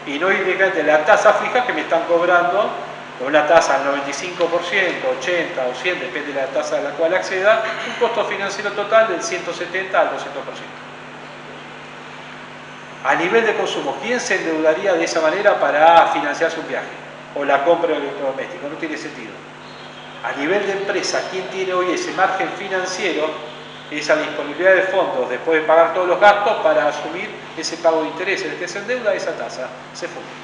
y no ir directamente a la tasa fija que me están cobrando, con una tasa al 95%, 80 o 100, depende de la tasa a la cual acceda, un costo financiero total del 170 al 200%. A nivel de consumo, ¿quién se endeudaría de esa manera para financiarse un viaje? O la compra de electrodomésticos, no tiene sentido. A nivel de empresa, ¿quién tiene hoy ese margen financiero, esa disponibilidad de fondos después de pagar todos los gastos para asumir ese pago de intereses? El que se endeuda esa tasa se funde.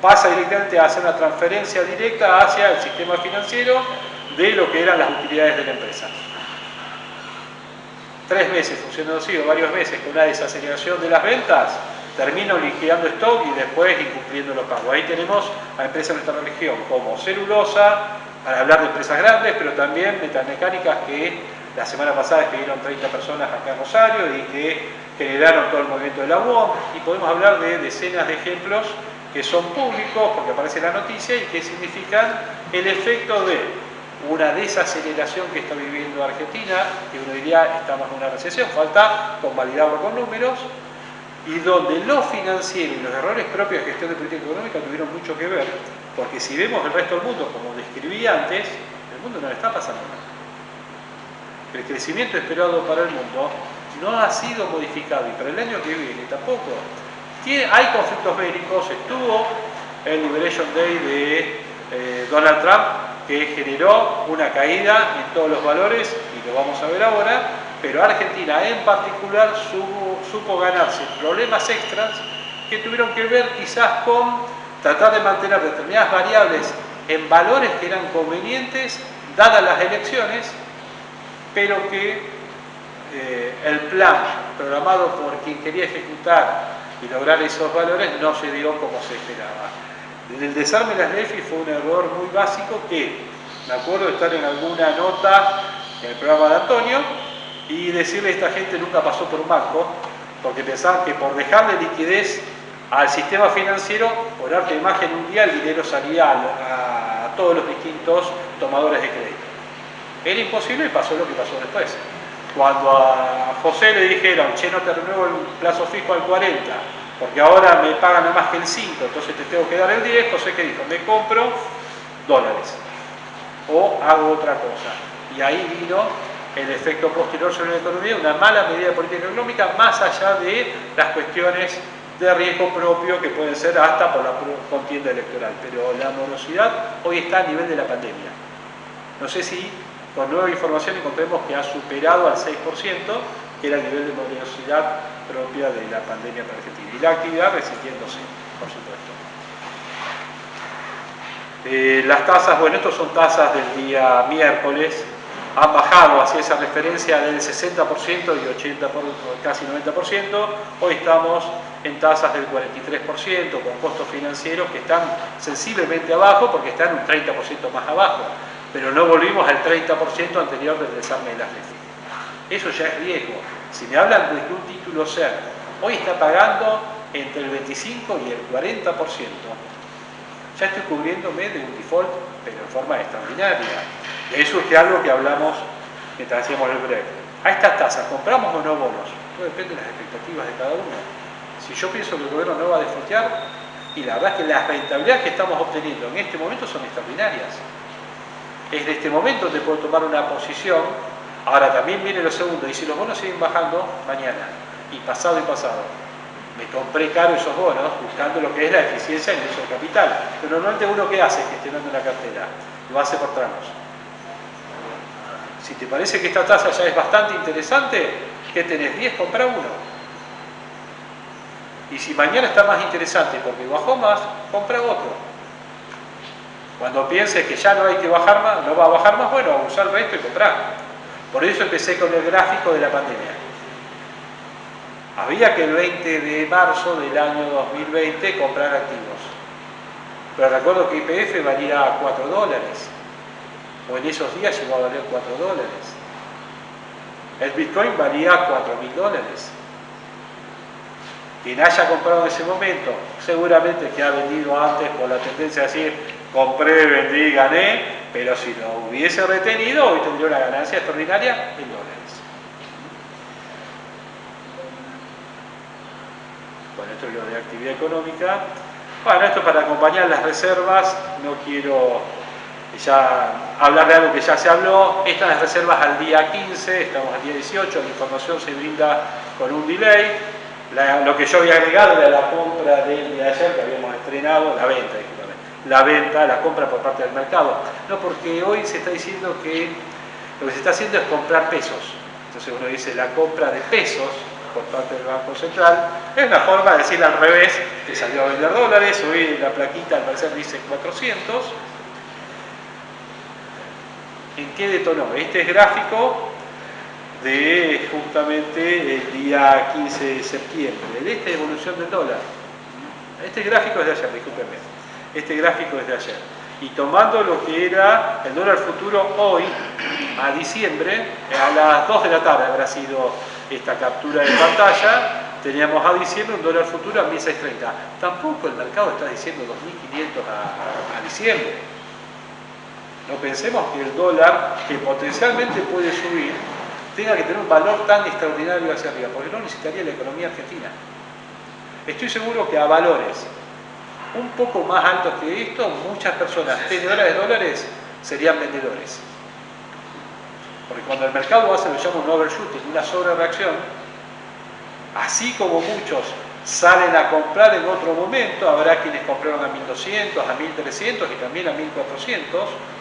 Pasa directamente a hacer una transferencia directa hacia el sistema financiero de lo que eran las utilidades de la empresa. 3 meses funcionando así, o varios meses, con una desaceleración de las ventas, termino liquidando stock y después incumpliendo los pagos. Ahí tenemos a empresas de nuestra región como Celulosa, para hablar de empresas grandes, pero también metalmecánicas que la semana pasada despidieron 30 personas acá en Rosario y que generaron todo el movimiento de la UOM, y podemos hablar de decenas de ejemplos que son públicos porque aparece la noticia y que significan el efecto de una desaceleración que está viviendo Argentina, que uno diría estamos en una recesión, falta convalidarlo con números, y donde lo financiero y los errores propios de gestión de política económica tuvieron mucho que ver, porque si vemos el resto del mundo, como describí antes, el mundo no le está pasando nada. El crecimiento esperado para el mundo no ha sido modificado, y para el año que viene tampoco. Hay conflictos bélicos, estuvo el Liberation Day de Donald Trump, que generó una caída en todos los valores, y lo vamos a ver ahora, pero Argentina en particular supo ganarse problemas extras que tuvieron que ver quizás con tratar de mantener determinadas variables en valores que eran convenientes dadas las elecciones, pero que el plan programado por quien quería ejecutar y lograr esos valores no se dio como se esperaba. El desarme de las LEFI fue un error muy básico que, me acuerdo de estar en alguna nota en el programa de Antonio y decirle a esta gente nunca pasó por un banco, porque pensaban que por dejarle liquidez al sistema financiero, por arte de magia un día el dinero salía a todos los distintos tomadores de crédito. Era imposible y pasó lo que pasó después. Cuando a José le dijeron, che, no te renuevo el plazo fijo al 40, porque ahora me pagan nada más que el 5, entonces te tengo que dar el 10, José que dijo, me compro dólares o hago otra cosa. Y ahí vino el efecto posterior sobre la economía, una mala medida de política económica, más allá de las cuestiones de riesgo propio que pueden ser hasta por la contienda electoral. Pero la morosidad hoy está a nivel de la pandemia. No sé si con nueva información encontremos que ha superado al 6%, que era el nivel de morosidad propia de la pandemia para Argentina. Y la actividad resintiéndose, por supuesto. Las tasas, bueno, estos son tasas del día miércoles, han bajado hacia esa referencia del 60% y 80%, casi 90%. Hoy estamos en tasas del 43%, con costos financieros que están sensiblemente abajo, porque están un 30% más abajo, pero no volvimos al 30% anterior del desarme de las leyes. Eso ya es riesgo. Si me hablan de que un título SER hoy está pagando entre el 25 y el 40%, ya estoy cubriéndome de un default, pero en forma extraordinaria. Y eso es algo que hablamos mientras hacíamos el break. A estas tasas, ¿compramos o no bonos? Todo depende de las expectativas de cada uno. Si yo pienso que el gobierno no va a defaultear, y la verdad es que las rentabilidades que estamos obteniendo en este momento son extraordinarias. Es de este momento donde puedo tomar una posición. Ahora también viene lo segundo, y si los bonos siguen bajando mañana, y pasado, me compré caro esos bonos buscando lo que es la eficiencia en el uso de capital. Pero normalmente uno que hace gestionando una cartera, lo hace por tramos. Si te parece que esta tasa ya es bastante interesante, ¿qué tenés? 10, compra uno. Y si mañana está más interesante porque bajó más, compra otro. Cuando pienses que ya no hay que bajar más, no va a bajar más, bueno, usar el resto y comprar. Por eso empecé con el gráfico de la pandemia. Había que el 20 de marzo del año 2020 comprar activos. Pero recuerdo que YPF valía $4. O en esos días llegó a valer $4. El Bitcoin valía $4.000. Quien haya comprado en ese momento, seguramente que ha vendido antes por la tendencia a decir, compré, vendí, gané, pero si lo hubiese retenido, hoy tendría una ganancia extraordinaria en dólares. Bueno, esto es lo de actividad económica. Bueno, esto para acompañar las reservas, no quiero ya hablar de algo que ya se habló. Estas las reservas al día 15, estamos al día 18, la información se brinda con un delay. Lo que yo había agregado era la compra del día de ayer, que habíamos estrenado, la venta, la compra por parte del mercado. No, porque hoy se está diciendo que lo que se está haciendo es comprar pesos. Entonces uno dice la compra de pesos por parte del Banco Central. Es una forma de decir al revés, que salió a vender dólares, hoy la plaquita al parecer dice 400. ¿En qué detonó? Este es gráfico de justamente el día 15 de septiembre, de esta evolución del dólar. Este gráfico es de ayer, discúlpenme. Este gráfico es de ayer. Y tomando lo que era el dólar futuro hoy, a diciembre, a las 2 de la tarde habrá sido esta captura de pantalla, teníamos a diciembre un dólar futuro a 1.630. Tampoco el mercado está diciendo 2.500 a diciembre. No pensemos que el dólar, que potencialmente puede subir, tenga que tener un valor tan extraordinario hacia arriba, porque no necesitaría la economía argentina. Estoy seguro que a valores un poco más altos que esto, muchas personas tenedoras de dólares serían vendedores. Porque cuando el mercado hace lo que llama un overshooting, una sobrereacción, así como muchos salen a comprar en otro momento, habrá quienes compraron a 1.200, a 1.300 y también a 1.400.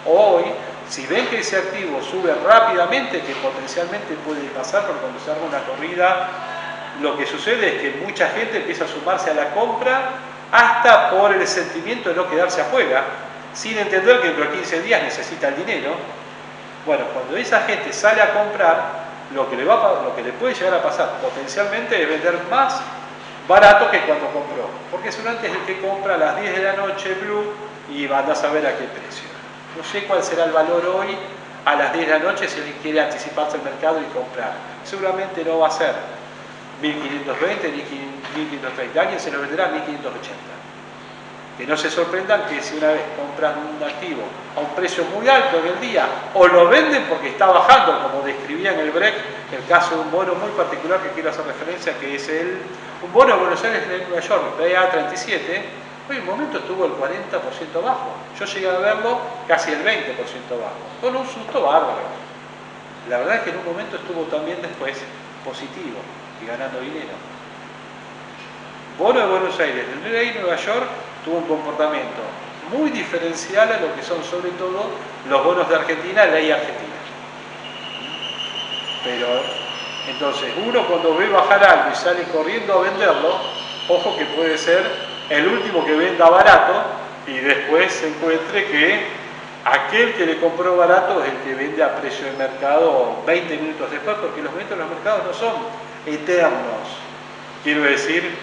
Hoy, si ven que ese activo sube rápidamente, que potencialmente puede pasar porque cuando se arma una corrida, lo que sucede es que mucha gente empieza a sumarse a la compra hasta por el sentimiento de no quedarse afuera, sin entender que dentro de 15 días necesita el dinero. Bueno, cuando esa gente sale a comprar, lo que le puede llegar a pasar potencialmente es vender más barato que cuando compró, porque seguramente es el que compra a las 10 de la noche Blue y van a saber a qué precio. No sé cuál será el valor hoy a las 10 de la noche si alguien quiere anticiparse al mercado y comprar. Seguramente no va a ser 1.520 ni 1.530, alguien se lo venderá a 1.580. Que no se sorprendan que si una vez compran un activo a un precio muy alto en el día, o lo venden porque está bajando, como describía en el break, el caso de un bono muy particular que quiero hacer referencia, que es un bono de Buenos Aires de Nueva York, BA37, hoy en un momento estuvo el 40% bajo. Yo llegué a verlo casi el 20% bajo, con un susto bárbaro. La verdad es que en un momento estuvo también después positivo y ganando dinero. Bono de Buenos Aires, el ley Nueva York, tuvo un comportamiento muy diferencial a lo que son sobre todo los bonos de Argentina, ley argentina. Pero entonces uno cuando ve bajar algo y sale corriendo a venderlo, ojo que puede ser el último que venda barato y después se encuentre que aquel que le compró barato es el que vende a precio de mercado 20 minutos después, porque los momentos de los mercados no son eternos. Quiero decir,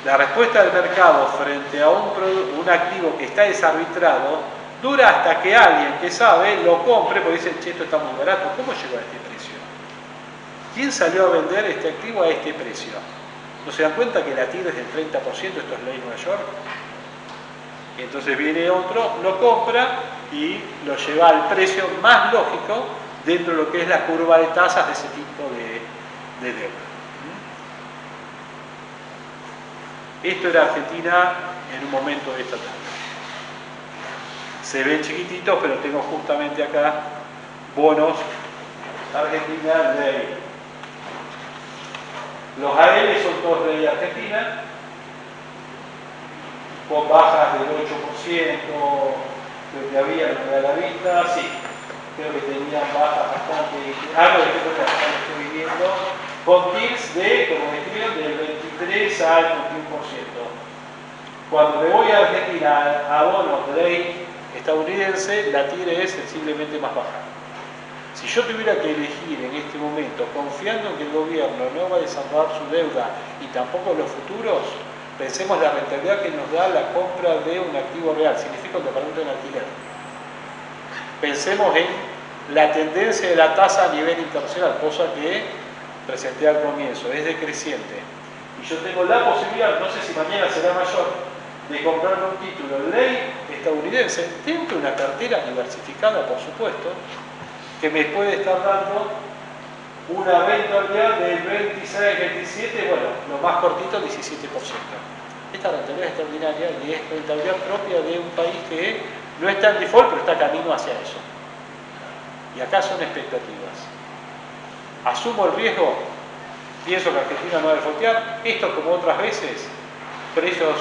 la respuesta del mercado frente a un activo que está desarbitrado dura hasta que alguien que sabe lo compre porque dice, che, esto está muy barato, ¿cómo llegó a este precio? ¿Quién salió a vender este activo a este precio? ¿No se dan cuenta que la tira es del 30%, esto es ley Nueva York? Entonces viene otro, lo compra y lo lleva al precio más lógico dentro de lo que es la curva de tasas de ese tipo de deuda. Esto era Argentina en un momento de esta tarde. Se ven chiquititos, pero tengo justamente acá bonos Argentina ley. Los AL son todos ley argentina, con bajas del 8%, creo que había, no me da la vista, sí, creo que tenían bajas bastante, algo de que estoy viviendo, con TIRs de, como describieron, del 23 al 21%. Cuando me voy a Argentina a bonos de ley estadounidense, la TIR es sensiblemente más baja. Si yo tuviera que elegir en este momento, confiando en que el gobierno no va a desandar su deuda y tampoco los futuros, pensemos la rentabilidad que nos da la compra de un activo real, significa un departamento en alquiler. Pensemos en la tendencia de la tasa a nivel internacional, cosa que presenté al comienzo, es decreciente. Y yo tengo la posibilidad, no sé si mañana será mayor, de comprarme un título de ley estadounidense dentro de una cartera diversificada, por supuesto, que me puede estar dando una rentabilidad del 26, 27, bueno, lo más cortito, 17%. Esta rentabilidad es extraordinaria y es rentabilidad propia de un país que no está en default, pero está camino hacia eso. Y acá son expectativas. Asumo el riesgo, pienso que Argentina no va a defaultear, esto como otras veces, precios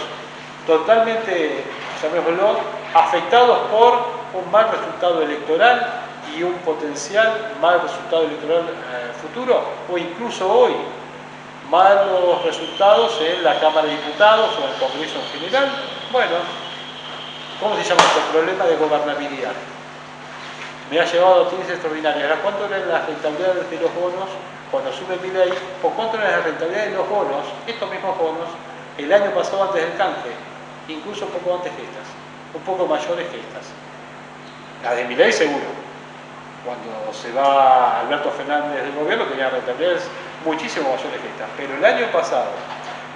totalmente, llamémoslo, afectados por un mal resultado electoral y un potencial mal resultado electoral futuro, o incluso hoy, malos resultados en la Cámara de Diputados o en el Congreso en general. Bueno, ¿cómo se llama esto? Problema de gobernabilidad. Me ha llevado a tienes extraordinarias. Ahora, ¿cuánto eran las rentabilidades de los bonos cuando sube Milei? ¿O cuánto eran las rentabilidades de los bonos, estos mismos bonos, el año pasado antes del canje? Incluso un poco antes que estas, un poco mayores que estas. Las de Milei seguro. Cuando se va Alberto Fernández del gobierno tenía rentabilidades muchísimo mayores que estas. Pero el año pasado,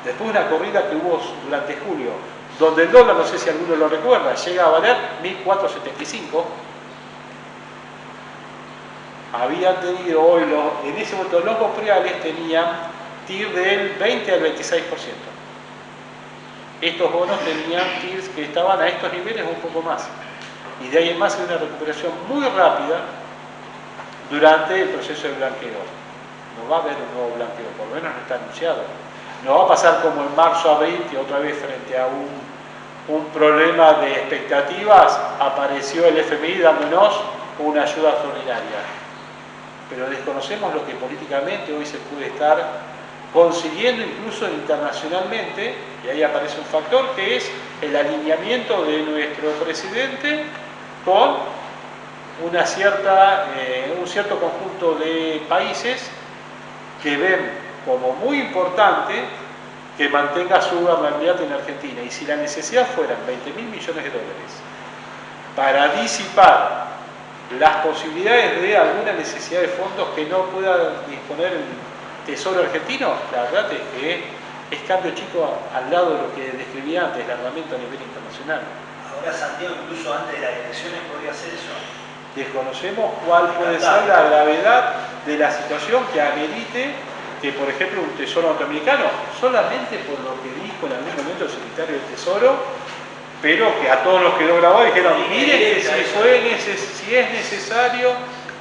después de una corrida que hubo durante julio, donde el dólar, no sé si alguno lo recuerda, llega a valer 1.475, habían tenido hoy, en ese momento los bopreales tenían TIR del 20 al 26%. Estos bonos tenían TIRs que estaban a estos niveles un poco más. Y de ahí en más hay una recuperación muy rápida durante el proceso de blanqueo. No va a haber un nuevo blanqueo, por lo menos no está anunciado. No va a pasar como en marzo-abril, que otra vez frente a un problema de expectativas apareció el FMI dándonos una ayuda extraordinaria. Pero desconocemos lo que políticamente hoy se puede estar consiguiendo incluso internacionalmente, y ahí aparece un factor que es el alineamiento de nuestro presidente con un cierto conjunto de países que ven como muy importante que mantenga su gobernabilidad en Argentina. Y si la necesidad fueran 20.000 millones de dólares para disipar las posibilidades de alguna necesidad de fondos que no pueda disponer el Tesoro argentino, la verdad es que es cambio chico al lado de lo que describía antes, el armamento a nivel internacional. Ahora Santiago, incluso antes de las elecciones, podría hacer eso. Desconocemos cuál puede ser la gravedad de la situación que amerite que, por ejemplo, un Tesoro norteamericano, solamente por lo que dijo en algún momento el secretario del Tesoro, pero que a todos los quedó grabado y dijeron, miren que si es necesario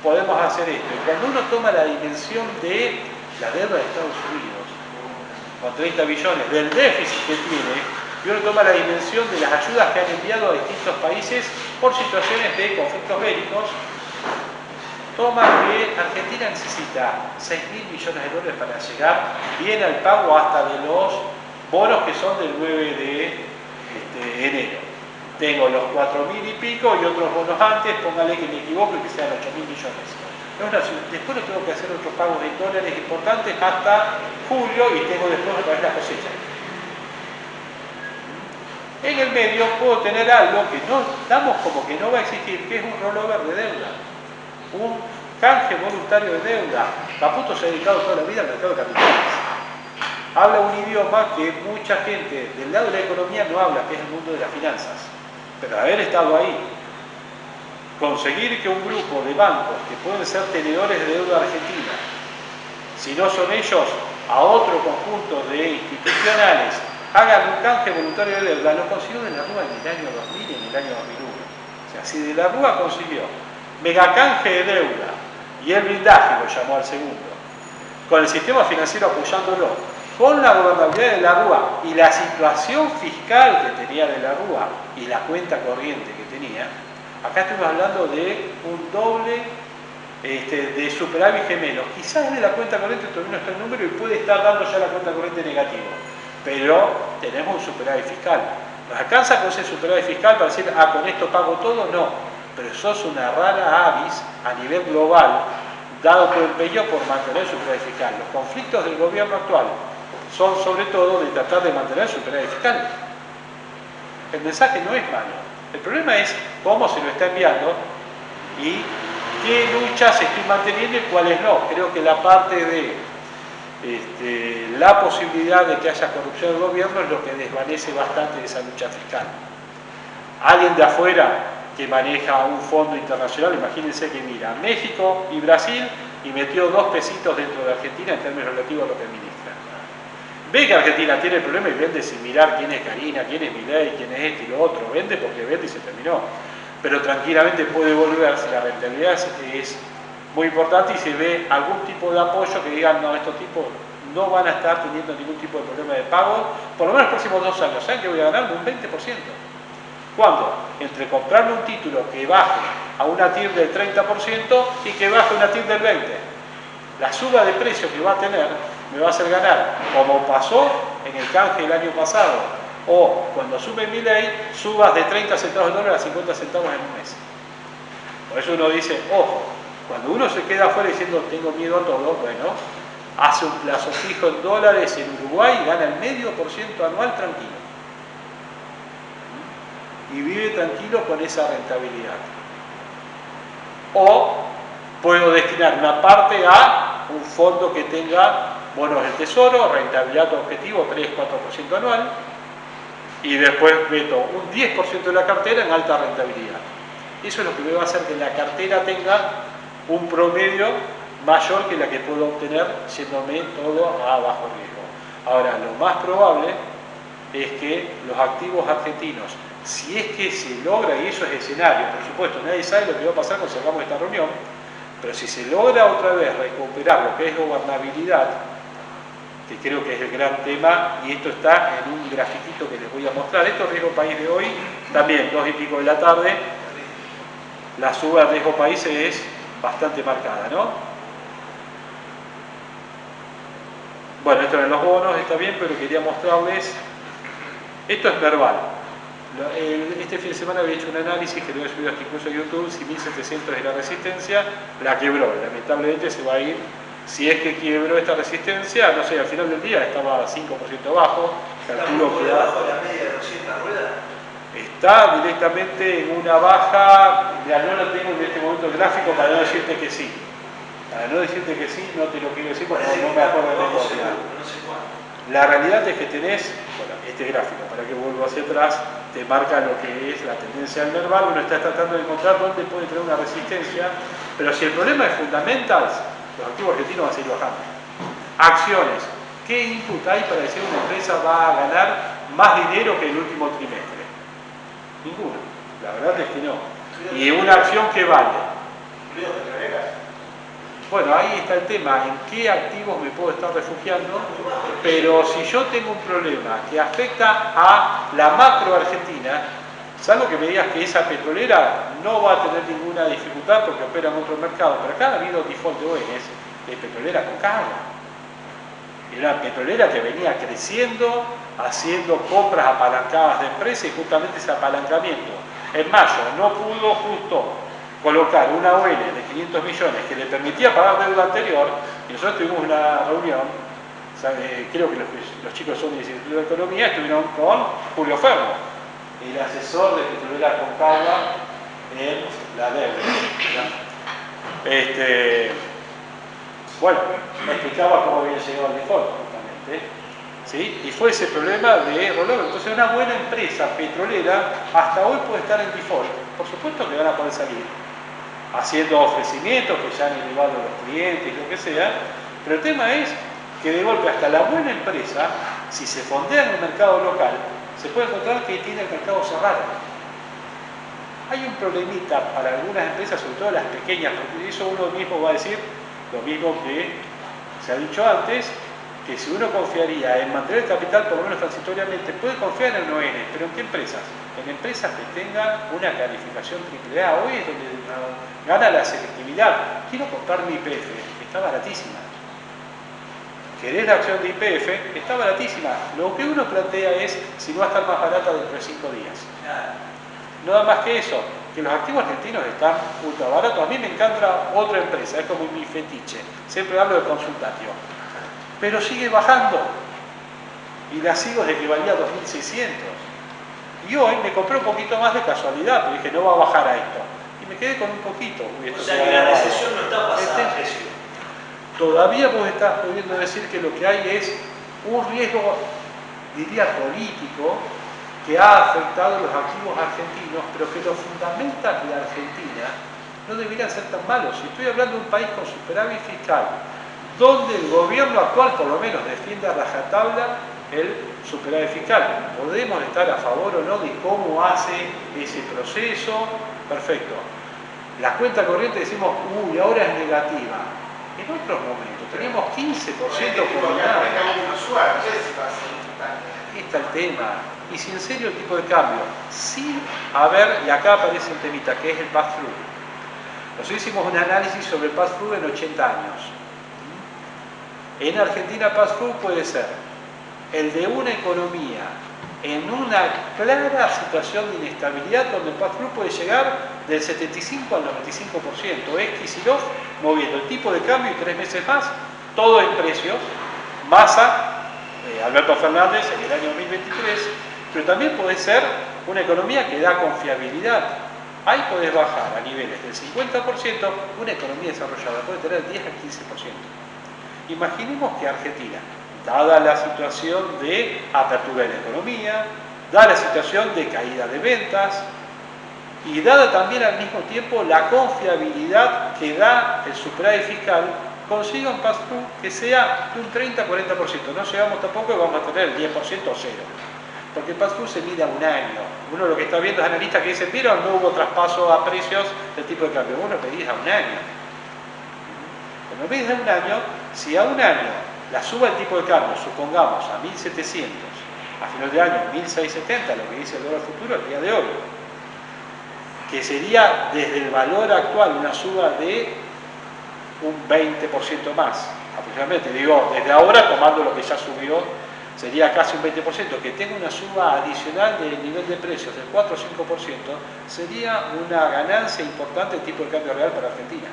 podemos hacer esto. Y cuando uno toma la dimensión de la deuda de Estados Unidos, con 30 billones, del déficit que tiene, y uno toma la dimensión de las ayudas que han enviado a distintos países por situaciones de conflictos bélicos, toma que Argentina necesita 6.000 millones de dólares para llegar bien al pago hasta de los bonos que son del 9 de enero. Tengo los 4.000 y pico y otros bonos antes, póngale que me equivoco y que sean 8.000 millones. Después no tengo que hacer otros pagos de dólares importantes hasta julio y tengo después otra vez la cosecha. En el medio puedo tener algo que no damos como que no va a existir, que es un rollover de deuda, un canje voluntario de deuda. Caputo se ha dedicado toda la vida al mercado de capitales. Habla un idioma que mucha gente del lado de la economía no habla, que es el mundo de las finanzas. Pero haber estado ahí, conseguir que un grupo de bancos que pueden ser tenedores de deuda argentina, si no son ellos, a otro conjunto de institucionales, hagan un canje voluntario de deuda, lo consiguió de la Rúa en el año 2000 y en el año 2001. O sea, si de la Rúa consiguió megacanje de deuda y el blindaje lo llamó al segundo, con el sistema financiero apoyándolo, con la gobernabilidad de la Rúa y la situación fiscal que tenía de la Rúa y la cuenta corriente que tenía, acá estamos hablando de un doble de superávit gemelo. Quizás de la cuenta corriente todavía no está el número y puede estar dando ya la cuenta corriente negativo, pero tenemos un superávit fiscal. ¿Nos alcanza con ese superávit fiscal para decir, con esto pago todo? No, pero sos una rara avis a nivel global, dado tu empeño por mantener el superávit fiscal. Los conflictos del gobierno actual son sobre todo de tratar de mantener el superávit fiscal. El mensaje no es malo. El problema es cómo se lo está enviando y qué luchas estoy manteniendo y cuáles no. Creo que la parte de la posibilidad de que haya corrupción del gobierno es lo que desvanece bastante esa lucha fiscal. Alguien de afuera que maneja un fondo internacional, imagínense que mira México y Brasil y metió 2 pesitos dentro de Argentina en términos relativos a lo que administra. Ve que Argentina tiene el problema y vende sin mirar quién es Karina, quién es Milei, quién es este y lo otro. Vende porque vende y se terminó. Pero tranquilamente puede volver si la rentabilidad es muy importante y se ve algún tipo de apoyo que digan, no, estos tipos no van a estar teniendo ningún tipo de problema de pago, por lo menos los próximos 2 años. ¿Saben que voy a ganar? Un 20%. ¿Cuándo? Entre comprarme un título que baje a una TIR del 30% y que baje a una TIR del 20%. La suba de precio que va a tener me va a hacer ganar, como pasó en el canje el año pasado, o cuando asume Milei, subas de 30 centavos de dólar a 50 centavos en un mes. Por eso uno dice, ojo, cuando uno se queda afuera diciendo tengo miedo a todo, bueno, hace un plazo fijo en dólares en Uruguay y gana el 0,5% anual tranquilo. Y vive tranquilo con esa rentabilidad. O puedo destinar una parte a un fondo que tenga bonos del tesoro, rentabilidad objetivo 3-4% anual, y después meto un 10% de la cartera en alta rentabilidad. Eso es lo que me va a hacer que la cartera tenga un promedio mayor que la que puedo obtener yéndome todo a bajo riesgo. Ahora, lo más probable es que los activos argentinos, si es que se logra, y eso es escenario, por supuesto, nadie sabe lo que va a pasar cuando salgamos de esta reunión, pero si se logra otra vez recuperar lo que es gobernabilidad, que creo que es el gran tema, y esto está en un grafiquito que les voy a mostrar. Esto es riesgo país de hoy, también 2 y pico de la tarde. La suba de riesgo país es bastante marcada, ¿no? Bueno, esto eran los bonos, está bien, pero quería mostrarles. Esto es verbal. Este fin de semana había hecho un análisis que lo he subido hasta incluso a YouTube. Si 1700 es la resistencia, la quebró. Lamentablemente se va a ir. Si es que quebró esta resistencia, no sé, al final del día estaba 5% abajo. Calculo que debajo de la media de 200 ruedas. Está directamente en una baja. Ya no lo tengo en este momento el gráfico para no decirte que sí. Para no decirte que sí, no te lo quiero decir porque no me acuerdo de memoria. No sé cuánto. La realidad es que tenés, bueno, este gráfico, para que vuelva hacia atrás, te marca lo que es la tendencia del merval. Uno está tratando de encontrar dónde puede tener una resistencia, pero si el problema es fundamentals, los activos argentinos van a seguir bajando. Acciones. ¿Qué input hay para decir una empresa va a ganar más dinero que el último trimestre? Ninguna. La verdad es que no. Y una acción que vale. Bueno, ahí está el tema, en qué activos me puedo estar refugiando, pero si yo tengo un problema que afecta a la macro argentina, salvo que me digas que esa petrolera no va a tener ninguna dificultad porque opera en otro mercado, pero acá ha habido default de ONs de petrolera con carga. Era una petrolera que venía creciendo, haciendo compras apalancadas de empresas y justamente ese apalancamiento. En mayo no pudo justo colocar una ON de 500 millones que le permitía pagar deuda anterior, y nosotros tuvimos una reunión, creo que los chicos son del Instituto de Economía, estuvieron con Julio Fermo, el asesor de Petrolera Concagua en la deuda. Bueno, me explicaba cómo había llegado al default, justamente, ¿sí? Y fue ese problema de rollover. Entonces una buena empresa petrolera hasta hoy puede estar en default. Por supuesto que van a poder salir haciendo ofrecimientos que ya han elevado a los clientes, lo que sea, pero el tema es que de golpe hasta la buena empresa, si se fondea en el mercado local, se puede encontrar que tiene el mercado cerrado. Hay un problemita para algunas empresas, sobre todo las pequeñas, porque eso uno mismo va a decir lo mismo que se ha dicho antes, que si uno confiaría en mantener el capital por lo menos transitoriamente, puede confiar en ON, pero ¿en qué empresas? En empresas que tengan una calificación AAA. Hoy es donde gana la selectividad. Quiero comprar mi IPF, está baratísima. ¿Querés la acción de IPF? Está baratísima. Lo que uno plantea es si no va a estar más barata dentro de 5 días. Nada más que eso, que los activos argentinos están ultra baratos. A mí me encanta otra empresa, es como mi fetiche. Siempre hablo de Consultatio. Pero sigue bajando. Y la sigo desde que valía 2.600. Y hoy me compré un poquito más de casualidad, pero dije, no va a bajar a esto. Y me quedé con un poquito. O sea que la recesión no está pasada, precio. Todavía vos estás pudiendo decir que lo que hay es un riesgo, diría, político, que ha afectado a los activos argentinos, pero que los fundamentals de Argentina no deberían ser tan malos. Si estoy hablando de un país con superávit fiscal, donde el gobierno actual por lo menos defiende a rajatabla el superávit fiscal. Podemos estar a favor o no de cómo hace ese proceso, perfecto. La cuenta corriente decimos, uy, ahora es negativa. En otros momentos teníamos 15% combinado. Ahí está el tema. Y si en serio el tipo de cambio, sin haber, y acá aparece un temita, que es el pass-through. Nosotros hicimos un análisis sobre el pass-through en 80 años. En Argentina pass-through puede ser el de una economía en una clara situación de inestabilidad donde el pass-through puede llegar del 75 al 95%, X y 2, moviendo el tipo de cambio y 3 meses más, todo en precios, Massa, Alberto Fernández en el año 2023, pero también puede ser una economía que da confiabilidad. Ahí podés bajar a niveles del 50%, una economía desarrollada puede tener 10 al 15%. Imaginemos que Argentina, dada la situación de apertura de la economía, dada la situación de caída de ventas y dada también al mismo tiempo la confiabilidad que da el superávit fiscal, consiga un pass-through que sea de un 30-40%. No llegamos tampoco y vamos a tener el 10% o cero. Porque el pass-through se mide a un año. Uno lo que está viendo es analistas que dicen, pero no hubo traspaso a precios del tipo de cambio. Uno pedís a un año. Cuando pedís a un año, si a un año la suba del tipo de cambio, supongamos a 1.700, a final de año 1.670, lo que dice el dólar futuro el día de hoy, que sería desde el valor actual una suba de un 20% más, aproximadamente, digo, desde ahora tomando lo que ya subió, sería casi un 20%, que tenga una suba adicional del nivel de precios del 4 o 5%, sería una ganancia importante del tipo de cambio real para Argentina.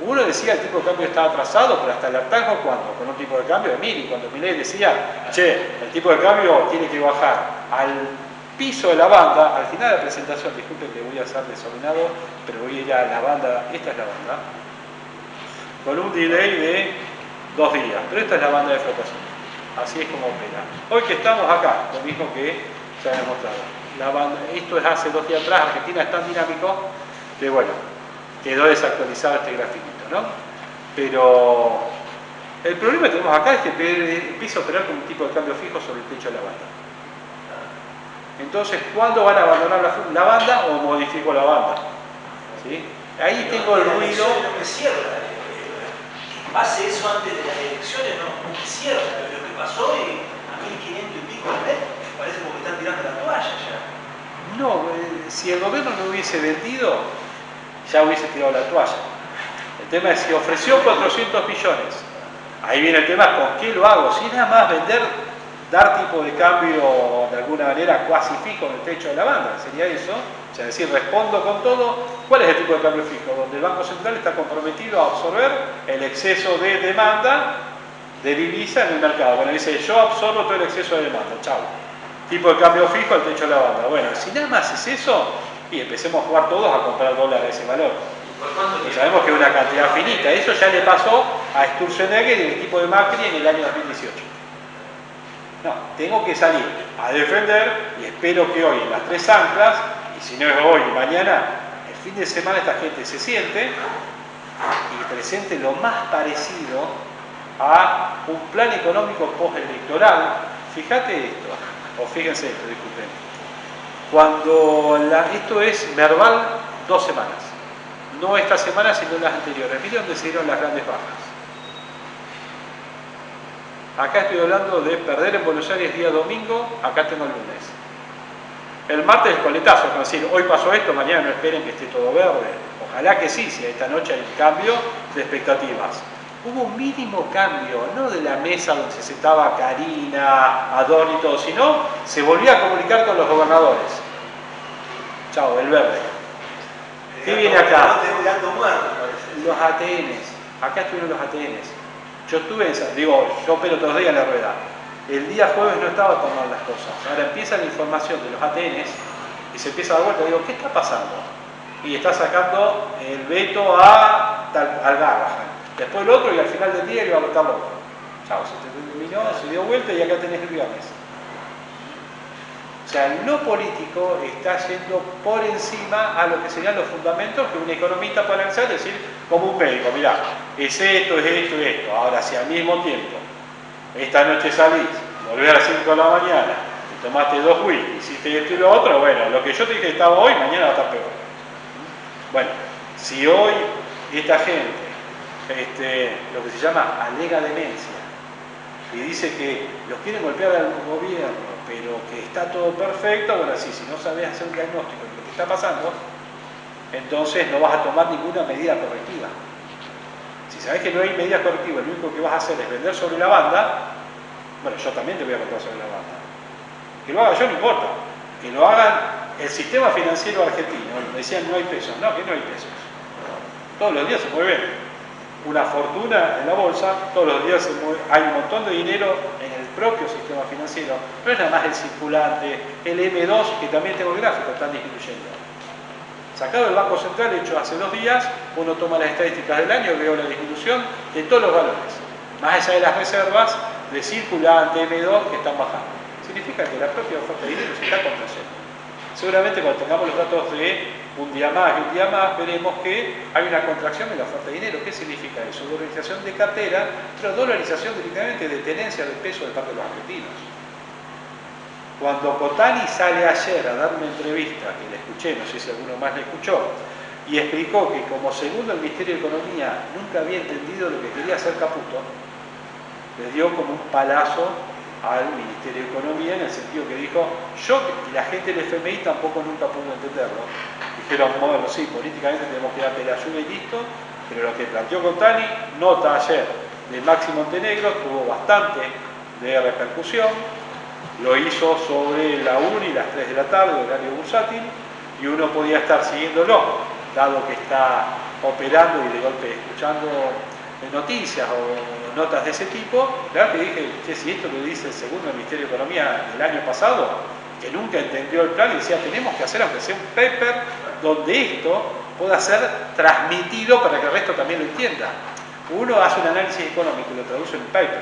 Uno decía el tipo de cambio estaba atrasado, pero hasta el hartazgo, ¿cuándo? Con un tipo de cambio de Milei, cuando Milei decía, che, el tipo de cambio tiene que bajar al piso de la banda, al final de la presentación, disculpen que voy a ser desordenado, pero voy a ir a la banda, esta es la banda, con un delay de 2 días, pero esta es la banda de flotación, así es como opera. Hoy que estamos acá, lo mismo que se ha demostrado, la banda, esto es hace 2 días atrás, Argentina es tan dinámico que bueno, quedó desactualizado este grafiquito, ¿no? Pero el problema que tenemos acá es que empieza a operar con un tipo de cambio fijo sobre el techo de la banda. Entonces, ¿cuándo van a abandonar la banda o modifico la banda? ¿Sí? Ahí tengo el ruido. No me cierra. Hace eso antes de las elecciones, no me cierra. Lo que pasó y a 1.500 y pico al mes, parece como que están tirando la toalla ya. No, si el gobierno no hubiese vendido, ya hubiese tirado la toalla. El tema es si ofreció 400 millones. Ahí viene el tema, ¿con qué lo hago? Si nada más vender, dar tipo de cambio de alguna manera cuasi fijo en el techo de la banda, sería eso. O sea, decir, respondo con todo. ¿Cuál es el tipo de cambio fijo? Donde el Banco Central está comprometido a absorber el exceso de demanda de divisa en el mercado. Bueno, dice, yo absorbo todo el exceso de demanda, chao. Tipo de cambio fijo al techo de la banda. Bueno, si nada más es eso, y empecemos a jugar todos a comprar dólares a ese valor. Pues sabemos que es una cantidad finita. Eso ya le pasó a Sturzenegger y el equipo de Macri en el año 2018. No, tengo que salir a defender y espero que hoy en las 3 anclas, y si no es hoy y mañana, el fin de semana esta gente se siente y presente lo más parecido a un plan económico postelectoral. Fíjate esto, o fíjense esto, disculpen. Cuando esto es verbal 2 semanas, no esta semana sino las anteriores. Miren dónde se dieron las grandes bajas. Acá estoy hablando de perder en Buenos Aires día domingo, acá tengo el lunes. El martes el coletazo, es decir, hoy pasó esto, mañana no esperen que esté todo verde. Ojalá que sí, si esta noche hay un cambio de expectativas. Hubo un mínimo cambio, no de la mesa donde se sentaba Karina, Adorni y todo, sino se volvía a comunicar con los gobernadores. Chao, el verde. ¿Qué viene acá? Los ATNs. Acá estuvieron los ATNs. Yo estuve, yo opero todos los días en la rueda. El día jueves no estaba tomando las cosas. Ahora empieza la información de los ATNs y se empieza a dar vuelta. Digo, ¿qué está pasando? Y está sacando el veto al Garrahan. Después el otro y al final del día iba a votar el otro. Chao, se terminó, se dio vuelta y acá tenés el viernes. O sea, lo político está yendo por encima a lo que serían los fundamentos que un economista puede analizar, es decir, como un médico, mirá, es esto, es esto, es esto. Ahora, si al mismo tiempo, esta noche salís, volvés a las 5 de la mañana, te tomaste 2 whisky, hiciste esto y lo otro, bueno, lo que yo te dije que estaba hoy, mañana va a estar peor. Bueno, si hoy esta gente, lo que se llama alega demencia, y dice que los quieren golpear al gobierno, pero que está todo perfecto, bueno, sí, si no sabes hacer un diagnóstico de lo que está pasando, entonces no vas a tomar ninguna medida correctiva. Si sabes que no hay medida correctiva, lo único que vas a hacer es vender sobre la banda, bueno, yo también te voy a comprar sobre la banda. Que lo haga yo no importa, que lo hagan el sistema financiero argentino. Decían no hay pesos, no, que no hay pesos. Todos los días se mueven una fortuna en la bolsa, todos los días hay un montón de dinero en el propio sistema financiero, no es nada más el circulante, el M2, que también tengo el gráfico, están disminuyendo. Sacado del Banco Central, hecho hace 2 días, uno toma las estadísticas del año y veo la disminución de todos los valores, más allá de las reservas de circulante, M2, que están bajando. Significa que la propia oferta de dinero se está contrayendo. Seguramente cuando tengamos los datos de un día más y un día más, veremos que hay una contracción en la oferta de dinero. ¿Qué significa eso? Dolarización de cartera, pero dolarización directamente de tenencia del peso de parte de los argentinos. Cuando Cotani sale ayer a dar una entrevista, que la escuché, no sé si alguno más la escuchó, y explicó que como segundo el Ministerio de Economía nunca había entendido lo que quería hacer Caputo, les dio como un palazo al Ministerio de Economía, en el sentido que dijo, yo y la gente del FMI tampoco nunca pudo entenderlo. Dijeron, bueno, sí, políticamente tenemos que dar la ayuda y listo, pero lo que planteó Cotani, nota ayer de Maxi Montenegro, tuvo bastante de repercusión, lo hizo sobre la 1 y las 3 de la tarde, horario bursátil, y uno podía estar siguiéndolo, dado que está operando y de golpe escuchando noticias o notas de ese tipo. Claro que dije, che, si esto lo dice el segundo Ministerio de Economía del año pasado, que nunca entendió el plan y decía, tenemos que hacer aunque sea un paper donde esto pueda ser transmitido para que el resto también lo entienda. Uno hace un análisis económico y lo traduce en un paper,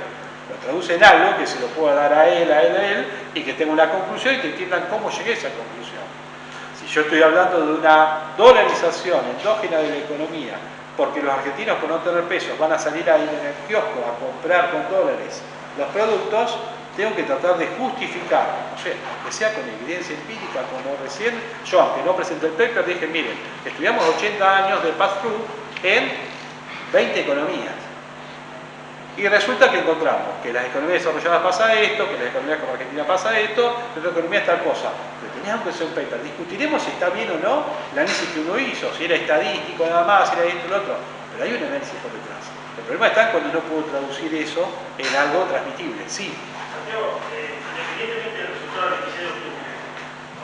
lo traduce en algo que se lo pueda dar a él, y que tenga una conclusión y que entiendan cómo llegué a esa conclusión. Si yo estoy hablando de una dolarización endógena de la economía, porque los argentinos por no tener pesos van a salir ahí en el kiosco a comprar con dólares los productos, tengo que tratar de justificar, no sé, que sea con evidencia empírica, como recién, yo aunque no presenté el paper, dije, miren, estudiamos 80 años de pass-through en 20 economías. Y resulta que encontramos que las economías desarrolladas pasa esto, que las economías como Argentina pasa esto, que la economía es tal cosa. Pero teníamos que hacer un paper. Discutiremos si está bien o no el análisis que uno hizo, si era estadístico nada más, si era esto o lo otro. Pero hay un análisis por detrás. El problema está cuando no puedo traducir eso en algo transmitible. Sí. Santiago, independientemente del resultado del 26 de octubre,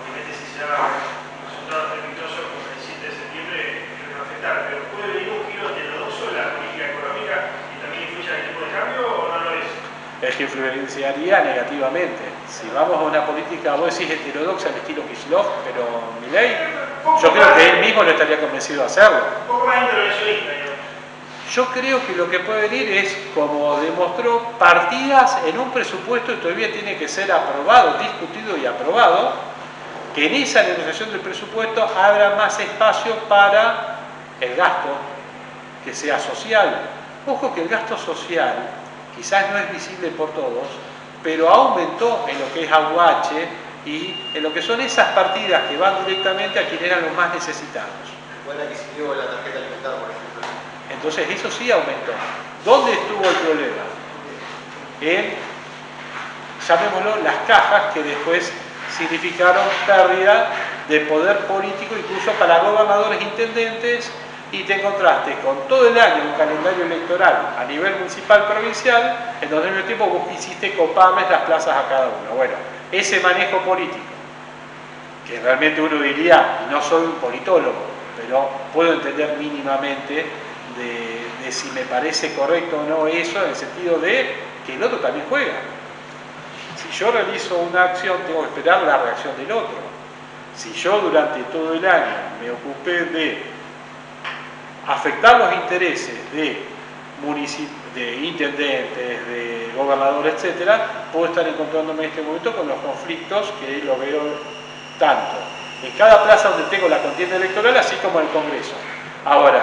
obviamente si se da un resultado pernicioso como el 7 de septiembre, creo que va a afectar, pero ¿puede venir un giro heterodoxo en la política económica y también influye en el tipo de cambio o no lo es? Es que influenciaría negativamente. Si vamos a una política, vos decís heterodoxa al estilo Kicillof, pero Milei, yo creo que él mismo no estaría convencido de hacerlo. Un poco más intervencionista, digamos. Yo creo que lo que puede venir es, como demostró, partidas en un presupuesto que todavía tiene que ser aprobado, discutido y aprobado, que en esa negociación del presupuesto abra más espacio para el gasto, que sea social. Ojo que el gasto social quizás no es visible por todos, pero aumentó en lo que es AUH y en lo que son esas partidas que van directamente a quienes eran los más necesitados. Fue la que siguió la tarjeta alimentar, por ejemplo. Entonces eso sí aumentó. ¿Dónde estuvo el problema? En, llamémoslo, las cajas que después significaron pérdida de poder político incluso para gobernadores, intendentes, y te encontraste con todo el año un calendario electoral a nivel municipal, provincial, en donde al mismo tiempo vos quisiste coparles las plazas a cada uno. Bueno, ese manejo político, que realmente uno diría, no soy un politólogo, pero puedo entender mínimamente de si me parece correcto o no eso, en el sentido de que el otro también juega. Si yo realizo una acción, tengo que esperar la reacción del otro. Si yo durante todo el año me ocupé de afectar los intereses de intendentes, de gobernadores, etcétera, puedo estar encontrándome en este momento con los conflictos que lo veo tanto en cada plaza donde tengo la contienda electoral, así como en el Congreso. Ahora,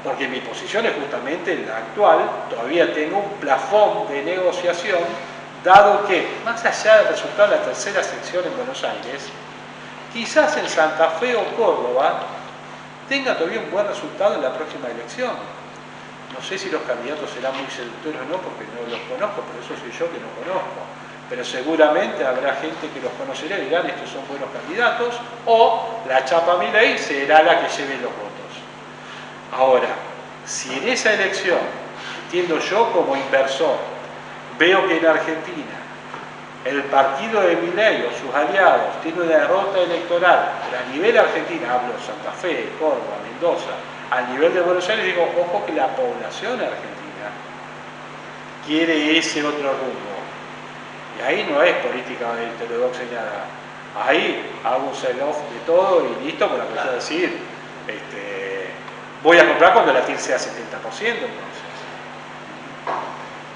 porque mi posición es justamente la actual, todavía tengo un plafón de negociación, dado que, más allá del resultado de la tercera sección en Buenos Aires, quizás en Santa Fe o Córdoba tenga todavía un buen resultado en la próxima elección. No sé si los candidatos serán muy seductores o no, porque no los conozco, pero eso soy yo que no conozco. Pero seguramente habrá gente que los conocerá y dirán, estos son buenos candidatos, o la chapa Milei será la que lleve los votos. Ahora, si en esa elección, entiendo yo como inversor, veo que en Argentina el partido de Milei o sus aliados tiene una derrota electoral, pero a nivel Argentina, hablo Santa Fe, Córdoba, Mendoza, a nivel de Buenos Aires, digo, ojo que la población argentina quiere ese otro rumbo. Y ahí no es política heterodoxa ni nada. Ahí hago un sell-off de todo y listo, con la cosa de decir, voy a comprar cuando la TIR sea 70% entonces.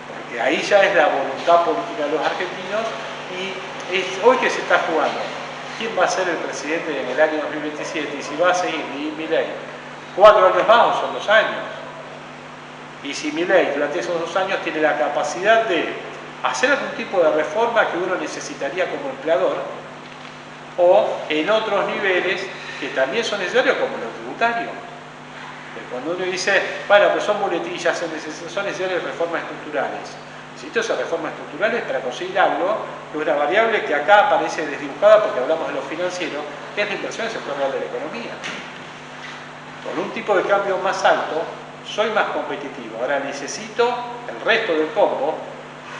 Porque ahí ya es la voluntad política de los argentinos y es hoy que se está jugando. ¿Quién va a ser el presidente en el año 2027? Y si va a seguir Milei 4 años más o son 2 años. Y si Milei durante esos 2 años tiene la capacidad de hacer algún tipo de reforma que uno necesitaría como empleador, o en otros niveles que también son necesarios, como lo tributario. Cuando uno dice, bueno, pues son muletillas, son necesarias reformas estructurales. Necesito esas reformas estructurales para conseguir algo, que es una variable que acá aparece desdibujada porque hablamos de lo financiero, que es la inversión en el sector real de la economía. Con un tipo de cambio más alto, soy más competitivo. Ahora necesito el resto del combo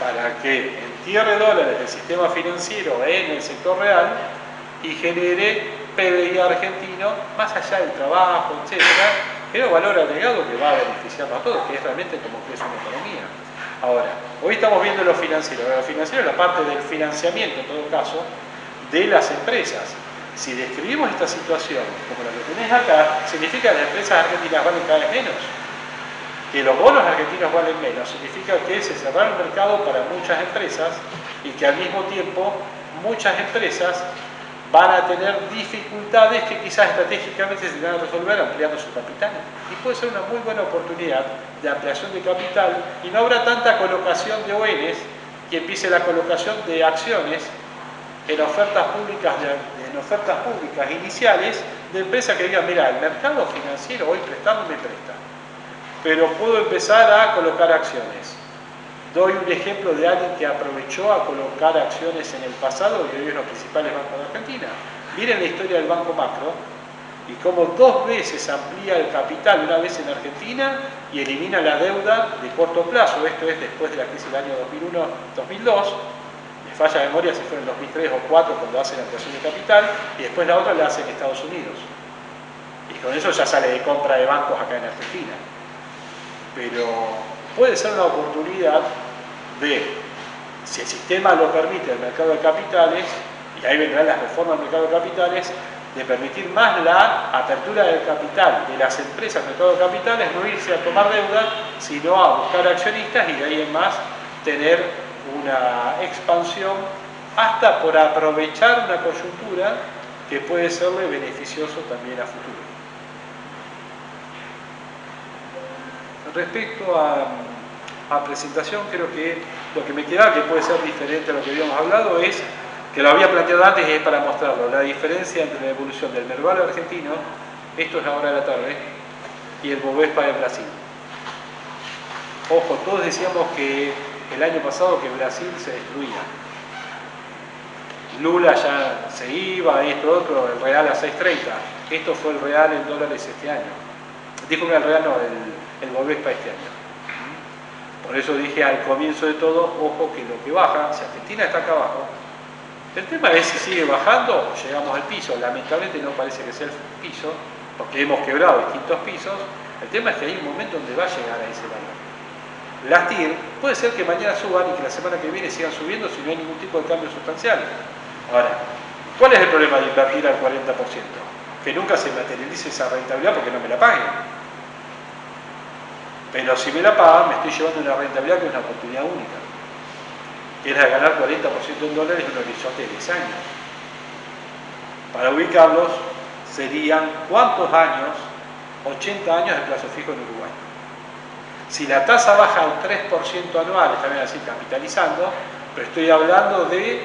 para que entierre dólares del sistema financiero en el sector real y genere PBI argentino, más allá del trabajo, etcétera, pero valor agregado que va a beneficiarnos a todos, que es realmente como crece una economía. Ahora, hoy estamos viendo lo financiero. Lo financiero es la parte del financiamiento, en todo caso, de las empresas. Si describimos esta situación como la que tenés acá, significa que las empresas argentinas valen cada vez menos. Que los bonos argentinos valen menos, significa que se cerrará el mercado para muchas empresas y que al mismo tiempo muchas empresas van a tener dificultades que quizás estratégicamente se van a resolver ampliando su capital. Y puede ser una muy buena oportunidad de ampliación de capital y no habrá tanta colocación de ONs que empiece la colocación de acciones en ofertas públicas, iniciales de empresas que digan, mira, el mercado financiero hoy prestando me presta, pero puedo empezar a colocar acciones. Doy un ejemplo de alguien que aprovechó a colocar acciones en el pasado y hoy es los principales bancos de Argentina. Miren la historia del Banco Macro y cómo 2 veces amplía el capital, una vez en Argentina y elimina la deuda de corto plazo. Esto es después de la crisis del año 2001-2002. Me falla la memoria si fue en el 2003 o 2004 cuando hace la ampliación de capital y después la otra la hace en Estados Unidos. Y con eso ya sale de compra de bancos acá en Argentina. Pero puede ser una oportunidad de, si el sistema lo permite, el mercado de capitales, y ahí vendrán las reformas del mercado de capitales, de permitir más la apertura del capital de las empresas del mercado de capitales, no irse a tomar deuda, sino a buscar accionistas y de ahí en más tener una expansión hasta por aprovechar una coyuntura que puede serle beneficioso también a futuro. Respecto a presentación, creo que lo que me queda, que puede ser diferente a lo que habíamos hablado, es, que lo había planteado antes y es para mostrarlo, la diferencia entre la evolución del Merval argentino, esto es la hora de la tarde, y el Bovespa de Brasil. Ojo, todos decíamos que el año pasado que Brasil se destruía. Lula ya se iba, esto otro, el real a 6.30. Esto fue el real en dólares este año. Disculpe, el real no, el Bovespa este año. Por eso dije al comienzo de todo, ojo que lo que baja, si Argentina está acá abajo, el tema es si sigue bajando o llegamos al piso. Lamentablemente no parece que sea el piso, porque hemos quebrado distintos pisos. El tema es que hay un momento donde va a llegar a ese valor. Las TIR puede ser que mañana suban y que la semana que viene sigan subiendo si no hay ningún tipo de cambio sustancial. Ahora, ¿cuál es el problema de invertir al 40%? Que nunca se materialice esa rentabilidad porque no me la paguen. Pero si me la pagan, me estoy llevando una rentabilidad que es una oportunidad única, que es la de ganar 40% en dólares en un horizonte de 10 años. Para ubicarlos, serían ¿cuántos años? 80 años de plazo fijo en Uruguay. Si la tasa baja un 3% anual, también así capitalizando, pero estoy hablando de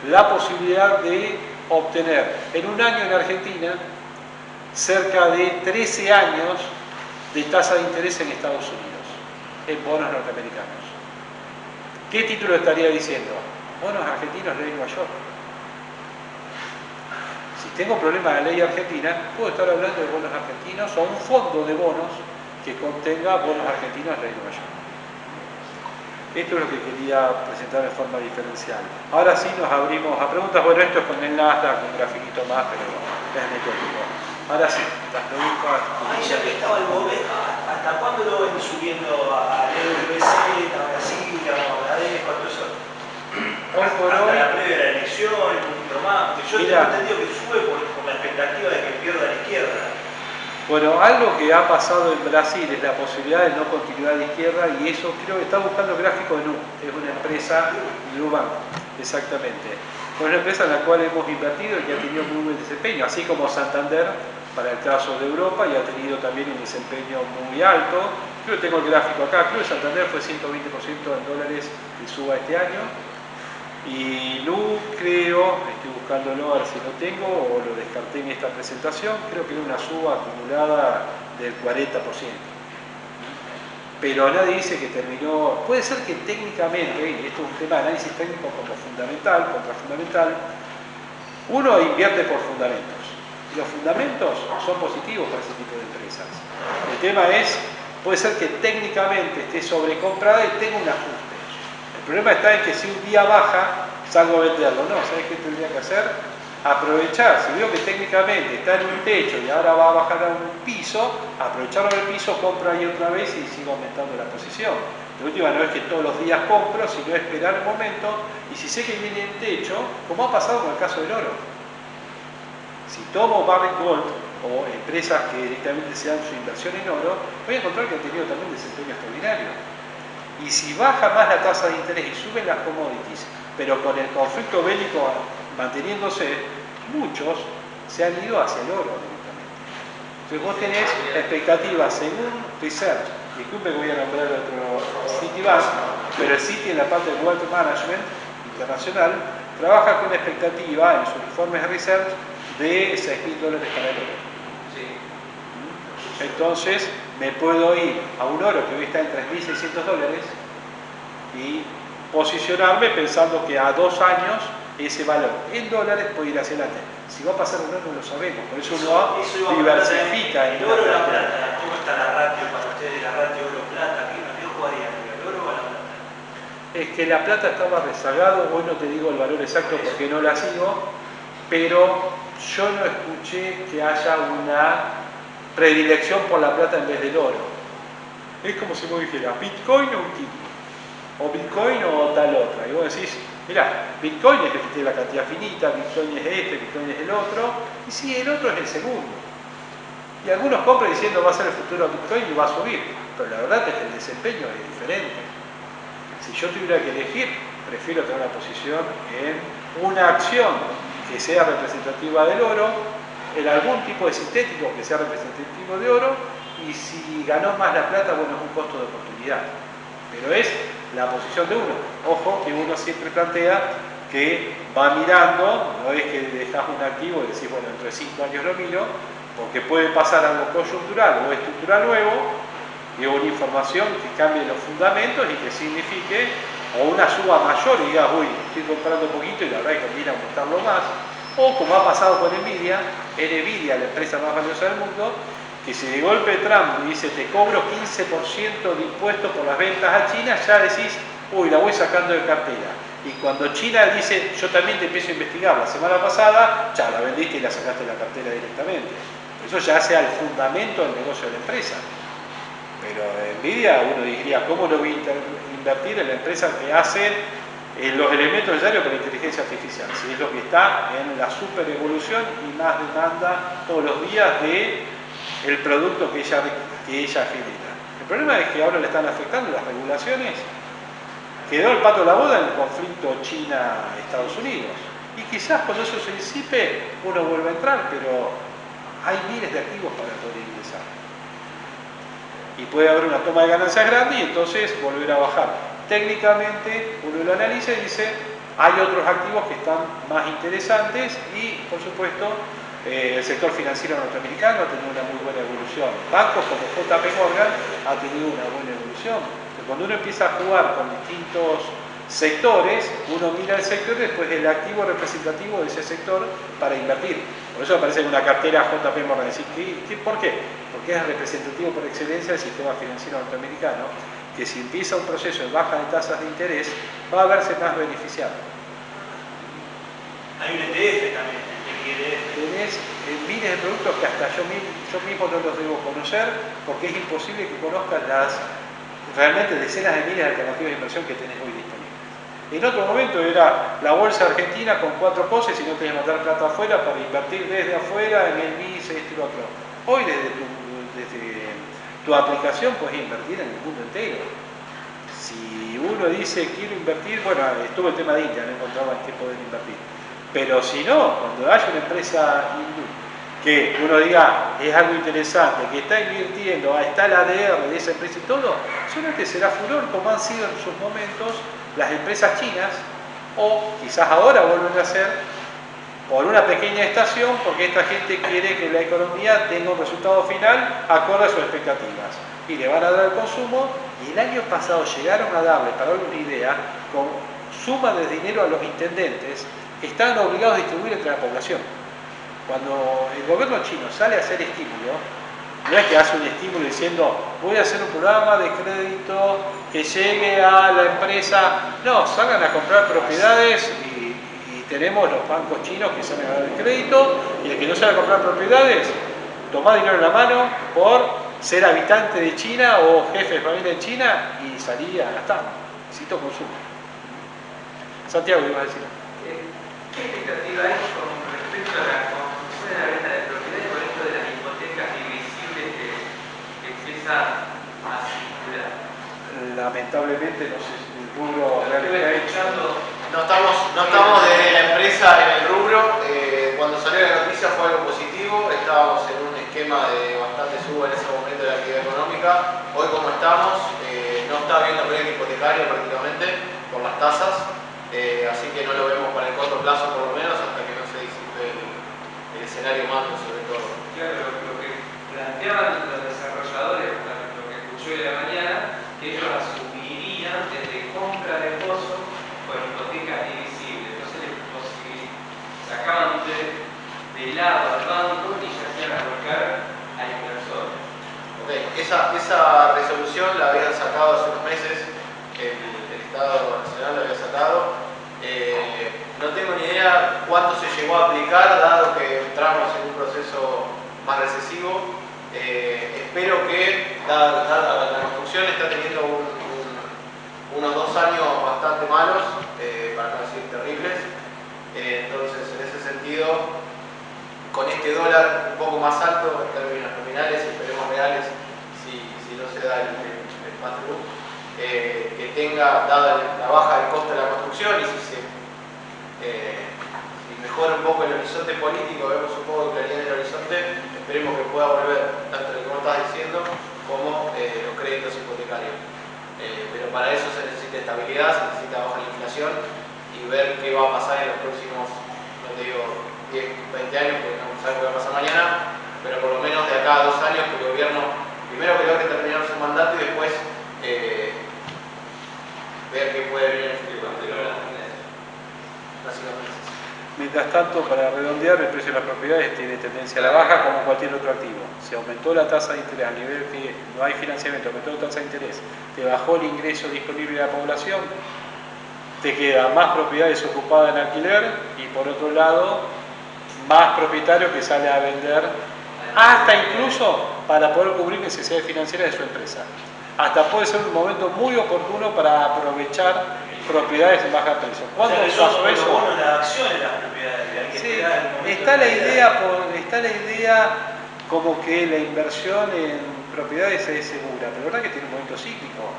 la posibilidad de obtener en un año en Argentina cerca de 13 años de tasa de interés en Estados Unidos, en bonos norteamericanos. ¿Qué título estaría diciendo? Bonos argentinos, ley Nueva York. Si tengo problema de la ley argentina, puedo estar hablando de bonos argentinos o un fondo de bonos que contenga bonos argentinos, ley Nueva York. Esto es lo que quería presentar de forma diferencial. Ahora sí nos abrimos a preguntas. Bueno, esto es con el Nasdaq, un grafiquito más, pero es anecdótico. Ahora sí, las preguntas. Ahí ya que estaba el Bovespa, ¿hasta cuándo lo ven subiendo a EURC, a Brasil, a Bangladesh, todo eso? Hasta la previa de la elección, un poquito más. Porque yo tengo entendido que sube por la expectativa de que pierda la izquierda. Bueno, algo que ha pasado en Brasil es la posibilidad de no continuidad de izquierda y eso creo que está buscando el gráfico de NU, que es una empresa, Nubank, exactamente. Es una empresa en la cual hemos invertido y que ha tenido muy buen desempeño, así como Santander, para el caso de Europa, y ha tenido también un desempeño muy alto. Creo que tengo el gráfico acá, creo que Santander fue 120% en dólares y suba este año. Y NU creo, estoy buscándolo a ver si lo tengo o lo descarté en esta presentación, creo que era una suba acumulada del 40%. pero nadie dice que terminó. Puede ser que técnicamente, y esto es un tema de análisis técnico como fundamental, contrafundamental, uno invierte por fundamentos. Y los fundamentos son positivos para ese tipo de empresas. El tema es, puede ser que técnicamente esté sobrecomprada y tenga un ajuste. El problema está en que si un día baja, salgo a venderlo. No, ¿sabes qué tendría que hacer? Aprovechar, si veo que técnicamente está en un techo y ahora va a bajar a un piso, aprovecharlo del piso, compro ahí otra vez y sigo aumentando la posición. De última, no es que todos los días compro, sino esperar un momento, y si sé que viene en techo, como ha pasado con el caso del oro. Si tomo Barrick Gold o empresas que directamente se dan su inversión en oro, voy a encontrar que han tenido también desempeño extraordinario. Y si baja más la tasa de interés y suben las commodities, pero con el conflicto bélico manteniéndose, muchos se han ido hacia el oro directamente. Entonces vos tenés expectativas según Research, disculpe que voy a nombrar otro Citibank, pero el Citi en la parte de Wealth Management internacional trabaja con expectativa en sus informes de Research de $6.000 para el oro. Entonces me puedo ir a un oro que hoy está en $3.600 y posicionarme pensando que a 2 años ese valor en dólares puede ir hacia adelante. Si va a pasar un año no lo sabemos, por eso uno diversifica. El oro o la plata, ¿cómo está la ratio para ustedes? La ratio oro-plata, ¿qué jugarían? ¿El oro o la plata? Es que la plata estaba rezagado, hoy no te digo el valor exacto porque no la sigo, pero yo no escuché que haya una predilección por la plata en vez del oro. Es como si vos dijeras Bitcoin o un título, o Bitcoin o tal otra, y vos decís, mirá, Bitcoin es el que tiene la cantidad finita, Bitcoin es este, Bitcoin es el otro, y sí, el otro es el segundo. Y algunos compran diciendo va a ser el futuro de Bitcoin y va a subir, pero la verdad es que el desempeño es diferente. Si yo tuviera que elegir, prefiero tener una posición en una acción que sea representativa del oro, en algún tipo de sintético que sea representativo de oro, y si ganó más la plata, bueno, es un costo de oportunidad. Pero es la posición de uno. Ojo que uno siempre plantea que va mirando, no es que dejas un activo y decís, bueno, dentro de 5 años lo miro, porque puede pasar algo coyuntural o estructural nuevo, y una información que cambie los fundamentos y que signifique o una suba mayor y digas, uy, estoy comprando un poquito y la verdad es que conviene aumentarlo más, o como ha pasado con Nvidia, la empresa más valiosa del mundo, que si de golpe Trump dice te cobro 15% de impuestos por las ventas a China, ya decís, uy, la voy sacando de cartera. Y cuando China dice, yo también te empiezo a investigar la semana pasada, ya la vendiste y la sacaste de la cartera directamente. Eso ya hace al fundamento del negocio de la empresa. Pero Nvidia, uno diría, ¿cómo lo voy a invertir en la empresa que hace los elementos necesarios para la inteligencia artificial? Si es lo que está en la super evolución y más demanda todos los días de el producto que ella genera. El problema es que ahora le están afectando las regulaciones. Quedó el pato de la boda en el conflicto China-Estados Unidos. Y quizás cuando eso se disipe, uno vuelve a entrar, pero hay miles de activos para poder ingresar. Y puede haber una toma de ganancias grande y entonces volver a bajar. Técnicamente, uno lo analiza y dice, hay otros activos que están más interesantes y, por supuesto, el sector financiero norteamericano ha tenido una muy buena evolución. Bancos como JP Morgan ha tenido una buena evolución. Cuando uno empieza a jugar con distintos sectores, uno mira el sector y después el activo representativo de ese sector para invertir. Por eso aparece en una cartera JP Morgan. ¿Por qué? Porque es representativo por excelencia del sistema financiero norteamericano, que si empieza un proceso de baja de tasas de interés, va a verse más beneficiado. Hay un ETF también. Tenés miles de productos que hasta yo mismo no los debo conocer, porque es imposible que conozcas las realmente decenas de miles de alternativas de inversión que tenés hoy disponibles. En otro momento era la bolsa argentina con 4 cosas y no tenías que mandar plata afuera para invertir desde afuera en el MIS, esto y lo otro. Hoy desde tu aplicación puedes invertir en el mundo entero. Si uno dice quiero invertir, bueno, estuvo el tema de India, no encontraba en qué poder invertir. Pero si no, cuando haya una empresa hindú que uno diga es algo interesante, que está invirtiendo, está el ADR de esa empresa y todo, solamente será furor como han sido en sus momentos las empresas chinas, o quizás ahora vuelven a ser por una pequeña estación, porque esta gente quiere que la economía tenga un resultado final acorde a sus expectativas. Y le van a dar el consumo Y el año pasado llegaron a darle, para darle una idea, con suma de dinero a los intendentes que estaban obligados a distribuir entre la población. Cuando el gobierno chino sale a hacer estímulo, no es que hace un estímulo diciendo voy a hacer un programa de crédito que llegue a la empresa. No, salgan a comprar propiedades y tenemos los bancos chinos que salen a dar el crédito, y el que no sabe comprar propiedades, toma dinero en la mano por ser habitante de China o jefe de familia de China y salir a gastar. Necesito consumo. Santiago, ¿qué ibas a decir? ¿Qué expectativa hay con respecto a la construcción de la venta de propiedades con esto de las hipotecas invisibles que empiezan a circular? Lamentablemente, no sé si el rubro realmente No estamos de la empresa en el rubro. Cuando salió la noticia fue algo positivo. Estábamos en un esquema de bastante suba en ese momento de la actividad económica. Hoy como estamos, no está habiendo crédito hipotecario prácticamente por las tasas. Así que no lo vemos para el corto plazo por lo menos hasta que no se disipe el escenario macro sobre todo. Claro, lo que planteaban los desarrolladores, lo que escuché hoy de la mañana, que ellos asumirían desde compra de pozo con hipotecas divisibles. Entonces sacaban de lado al banco y ya hacían volcar al inversor. Okay. Esa resolución la habían sacado hace unos meses, el Estado Nacional la había sacado. No tengo ni idea cuánto se llegó a aplicar, dado que entramos en un proceso más recesivo. Espero que, dada la construcción, está teniendo unos 2 años bastante malos, para no decir terribles. Entonces, en ese sentido, con este dólar un poco más alto en términos nominales, esperemos reales, si no se da el patrón, que tenga, dada la baja del costo de la construcción, y si mejora un poco el horizonte político, vemos un poco de claridad en el horizonte, esperemos que pueda volver tanto lo que vos estás diciendo como los créditos hipotecarios. Pero para eso se necesita estabilidad, se necesita bajar la inflación y ver qué va a pasar en los próximos, no te digo 10, 20 años, porque no sabemos qué va a pasar mañana, pero por lo menos de acá a 2 años que el gobierno, primero que logre terminar su mandato y después ver qué puede venir en el futuro. Básicamente. Mientras tanto, para redondear, el precio de las propiedades tiene tendencia a la baja como cualquier otro activo. Se aumentó la tasa de interés a nivel que no hay financiamiento, aumentó la tasa de interés, te bajó el ingreso disponible de la población, te quedan más propiedades ocupadas en alquiler y por otro lado, más propietarios que salen a vender, hasta incluso para poder cubrir necesidades financieras de su empresa. Hasta puede ser un momento muy oportuno para aprovechar propiedades en baja precio. ¿Cuándo pasó eso? Bueno, las acciones, las propiedades. Hay que Sí, esperar el momento está la idea como que la inversión en propiedades es segura, pero la verdad que tiene un momento cíclico.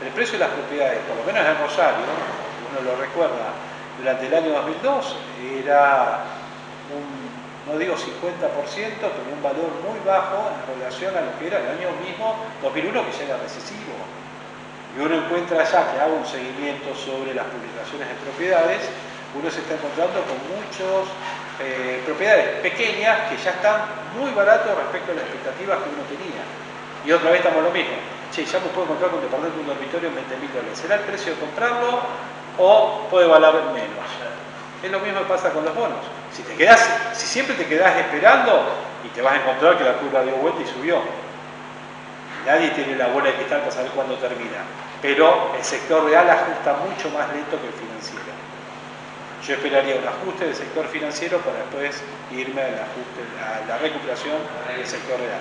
El precio de las propiedades, por lo menos en Rosario, uno lo recuerda, durante el año 2002 era no digo 50%, pero un valor muy bajo en relación a lo que era el año mismo 2001, que ya era recesivo. Y uno encuentra allá, que haga un seguimiento sobre las publicaciones de propiedades, uno se está encontrando con muchas propiedades pequeñas que ya están muy baratos respecto a las expectativas que uno tenía. Y otra vez estamos lo mismo. Che, ya me puedo encontrar con un departamento de un dormitorio en $20.000. ¿Será el precio de comprarlo o puede valer menos? Es lo mismo que pasa con los bonos. Si siempre te quedás esperando y te vas a encontrar que la curva dio vuelta y subió. Nadie tiene la bola de cristal para saber cuándo termina. Pero el sector real ajusta mucho más lento que el financiero. Yo esperaría un ajuste del sector financiero para después irme a la recuperación del sector real.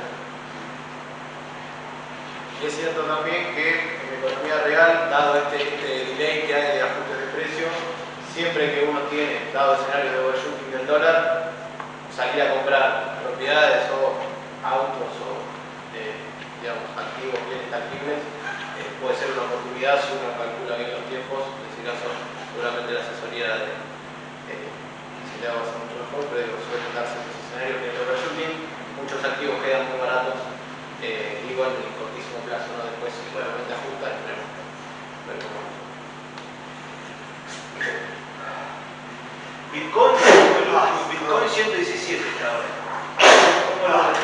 Y es cierto también que en la economía real, dado este delay que hay de ajustes de precios, siempre que uno tiene, dado escenarios de overshooting del dólar, salir a comprar propiedades o autos o digamos, activos bienes tangibles puede ser una oportunidad si uno calcula bien los tiempos. En ese caso, seguramente la asesoría se le va a hacer mucho mejor, pero digo, suelen darse los escenarios que el overshooting, muchos activos quedan muy baratos, digo en el cortísimo plazo, ¿no? Después seguramente ajusta, esperemos ver cómo. Bitcoin 117 está ahora. ¿Cómo lo ves?